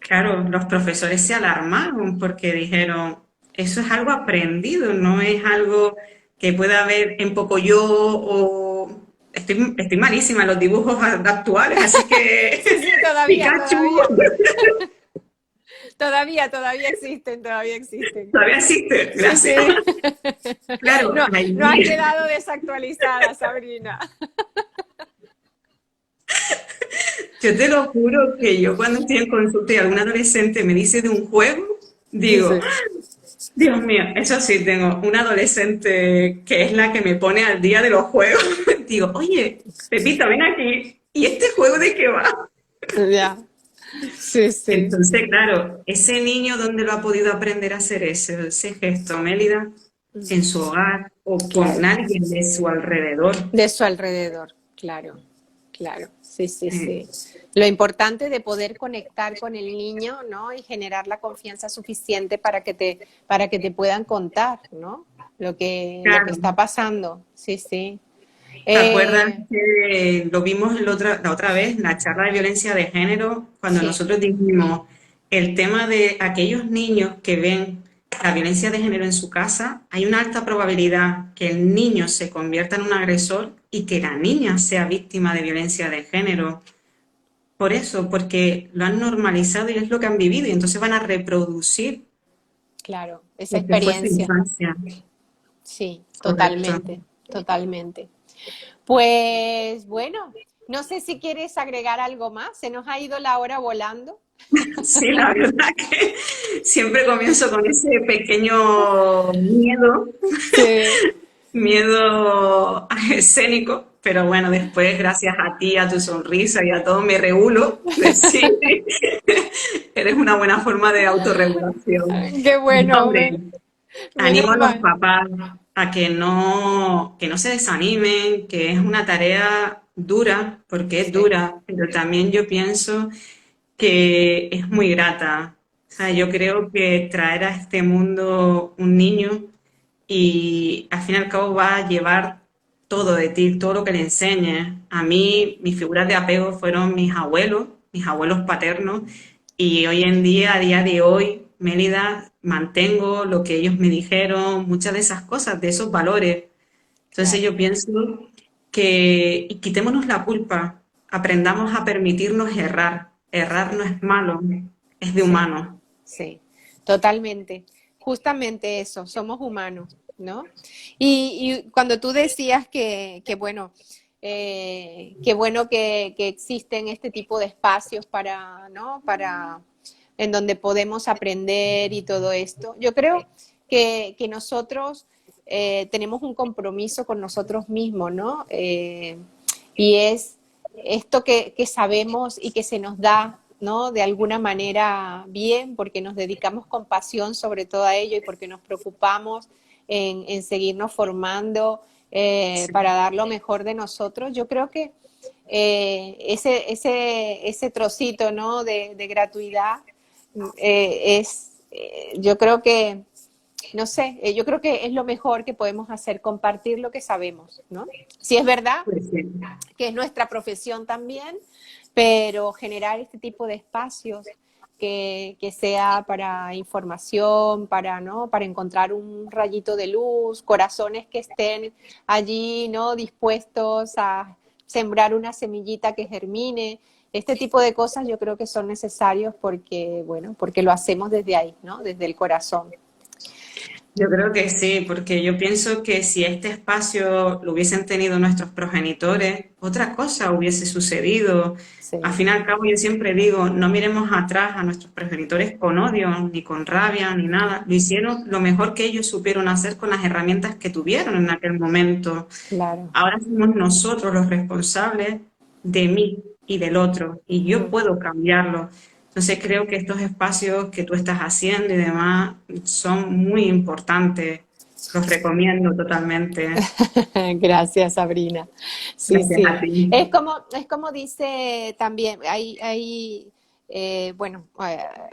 Claro, los profesores se alarmaron porque dijeron, eso es algo aprendido, no es algo que pueda haber en Pocoyo o... Estoy malísima en los dibujos actuales, así que Sí, sí, todavía, Pikachu todavía. Todavía existen, todavía existen. todavía existe, Sí, gracias. sí. Claro, No, no has allí, quedado desactualizada, Sabrina. yo te lo juro que yo cuando estoy en consulta y algún adolescente me dice de un juego, digo, Sí. Dios mío, eso sí, tengo una adolescente que es la que me pone al día de los juegos. Digo, oye, Pepita, ven aquí. ¿Y este juego de qué va? Ya. Sí, sí. Entonces, claro, ese niño, ¿dónde lo ha podido aprender a hacer ese gesto, Mélida? En su hogar o con Claro. alguien de su alrededor. De su alrededor, claro, claro. Sí, sí, Eh, sí. Lo importante de poder conectar con el niño, ¿no? Y generar la confianza suficiente para que te puedan contar, ¿no? Lo que claro, está pasando. Sí, sí. ¿te acuerdas Eh, que lo vimos la otra vez, la charla de violencia de género, cuando sí. nosotros dijimos el tema de aquellos niños que ven la violencia de género en su casa, hay una alta probabilidad que el niño se convierta en un agresor y que la niña sea víctima de violencia de género? Por eso, porque lo han normalizado y es lo que han vivido y entonces van a reproducir Claro, esa lo que fue su experiencia. infancia. Sí, Correcto. totalmente, totalmente. Pues bueno, no sé si quieres agregar algo más. Se nos ha ido la hora volando. Sí, la verdad que siempre comienzo con ese pequeño miedo, Sí, miedo escénico, pero bueno, después, gracias a ti, a tu sonrisa y a todo, me regulo. Pues sí, eres una buena forma de autorregulación. qué Y, bueno, hombre, menos animo a los mal. papás a que no se desanimen, que es una tarea dura, porque es Sí, dura, pero también yo pienso que es muy grata, sea, yo creo que traer a este mundo un niño y al fin y al cabo va a llevar todo de ti, todo lo que le enseñes. A mí, mis figuras de apego fueron mis abuelos paternos, y hoy en día, a día de hoy, Mérida, mantengo lo que ellos me dijeron, muchas de esas cosas, de esos valores. Entonces Claro, yo pienso que y quitémonos la culpa, aprendamos a permitirnos errar. Errar no es malo, es de sí. humano. Sí, totalmente. Justamente eso, somos humanos, ¿no? Y cuando tú decías que bueno, qué bueno que existen este tipo de espacios para, ¿no? Para, en donde podemos aprender y todo esto. Yo creo que nosotros tenemos un compromiso con nosotros mismos, ¿no? Y es esto que sabemos y que se nos da, ¿no? De alguna manera bien, porque nos dedicamos con pasión sobre todo a ello y porque nos preocupamos en seguirnos formando Sí, para dar lo mejor de nosotros. Yo creo que ese trocito, ¿no? de gratuidad yo creo que, no sé, yo creo que es lo mejor que podemos hacer, compartir lo que sabemos, ¿no? Si es verdad pues sí. que es nuestra profesión también, pero generar este tipo de espacios que sea para información, para, ¿no? para encontrar un rayito de luz, corazones que estén allí, ¿no? dispuestos a sembrar una semillita que germine. Este tipo de cosas yo creo que son necesarios porque, bueno, porque lo hacemos desde ahí, ¿no? Desde el corazón. Yo creo que sí, porque yo pienso que si este espacio lo hubiesen tenido nuestros progenitores, otra cosa hubiese sucedido. Al Sí, fin y al cabo, yo siempre digo, no miremos atrás a nuestros progenitores con odio, ni con rabia, ni nada. Lo hicieron lo mejor que ellos supieron hacer con las herramientas que tuvieron en aquel momento. claro. Ahora somos nosotros los responsables de mí y del otro, y yo Mm. puedo cambiarlo. Entonces creo que estos espacios que tú estás haciendo y demás son muy importantes. Los recomiendo totalmente. Gracias, Sabrina. Sí, Gracias a sí. ti. Es como dice también, bueno,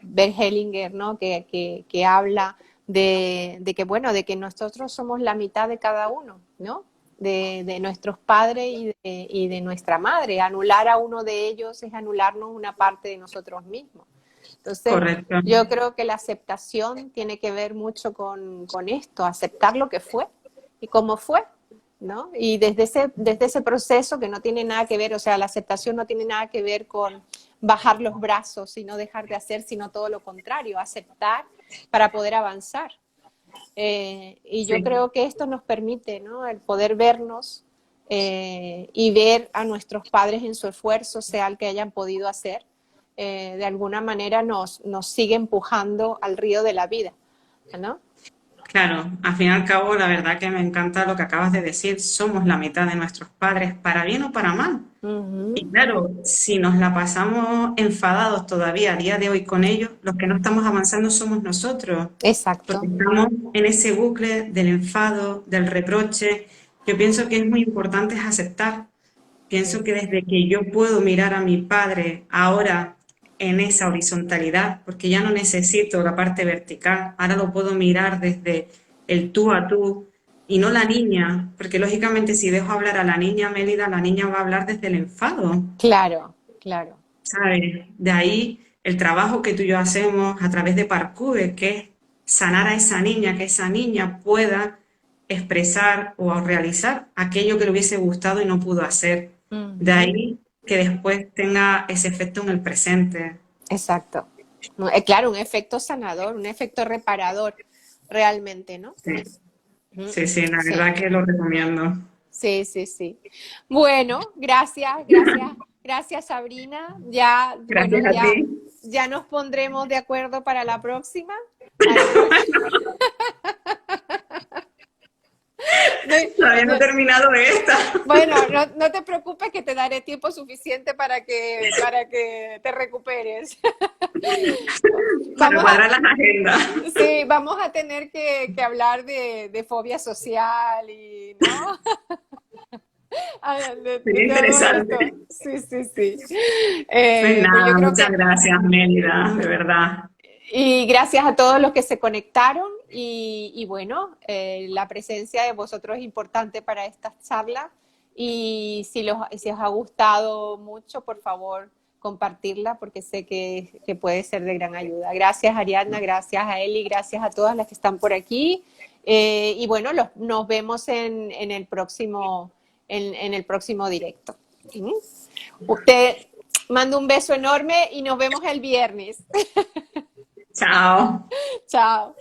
Bert Hellinger, ¿no? Que habla de que, bueno, de que nosotros somos la mitad de cada uno, ¿no? De nuestros padres y de nuestra madre. Anular a uno de ellos es anularnos una parte de nosotros mismos. Entonces, Correcto. yo creo que la aceptación tiene que ver mucho con esto, aceptar lo que fue y cómo fue, ¿no? Y desde ese proceso que no tiene nada que ver, o sea, la aceptación no tiene nada que ver con bajar los brazos y no dejar de hacer, sino todo lo contrario, aceptar para poder avanzar. Y yo Sí. creo que esto nos permite, ¿no? El poder vernos y ver a nuestros padres en su esfuerzo, sea el que hayan podido hacer, de alguna manera nos sigue empujando al río de la vida, ¿no? Claro, al fin y al cabo, la verdad que me encanta lo que acabas de decir. Somos la mitad de nuestros padres, para bien o para mal. Y Ujú. claro, si nos la pasamos enfadados todavía a día de hoy con ellos, los que no estamos avanzando somos nosotros, porque Exacto. estamos en ese bucle del enfado, del reproche. Yo pienso que es muy importante es aceptar. Pienso Sí. que desde que yo puedo mirar a mi padre ahora en esa horizontalidad, porque ya no necesito la parte vertical, ahora lo puedo mirar desde el tú a tú y no la niña, porque lógicamente si dejo hablar a la niña Mélida, la niña va a hablar desde el enfado. Claro, claro. ¿Sabes? De ahí el trabajo que tú y yo hacemos a través de Parkour, que es sanar a esa niña, que esa niña pueda expresar o realizar aquello que le hubiese gustado y no pudo hacer. De Ujú. ahí que después tenga ese efecto en el presente. Exacto. No, claro, un efecto sanador, un efecto reparador, realmente, ¿no? Sí, Ujú. sí, sí, la Sí, verdad que lo recomiendo. sí, sí, sí. Bueno, gracias, gracias, gracias, Sabrina. Ya, bueno, Gracias a ti. ya nos pondremos de acuerdo para la próxima. Ahí no, no, Todavía no he no, terminado esta, bueno, no te preocupes que te daré tiempo suficiente para que te recuperes. para Vamos a, cuadrar las agendas. sí, vamos a tener que hablar de fobia social y, ¿no? De Sería todo interesante. esto. Sí, sí, sí. Pues Pues yo nada, creo muchas que gracias, Mélida, de verdad. Y gracias a todos los que se conectaron y bueno, la presencia de vosotros es importante para esta charla y si os ha gustado mucho, por favor, compartirla porque sé que puede ser de gran ayuda. Gracias Ariadna, gracias a Eli, gracias a todas las que están por aquí y bueno, nos vemos en en el próximo directo. ¿Mm? Te mando un beso enorme y nos vemos el viernes. Chao. Chao.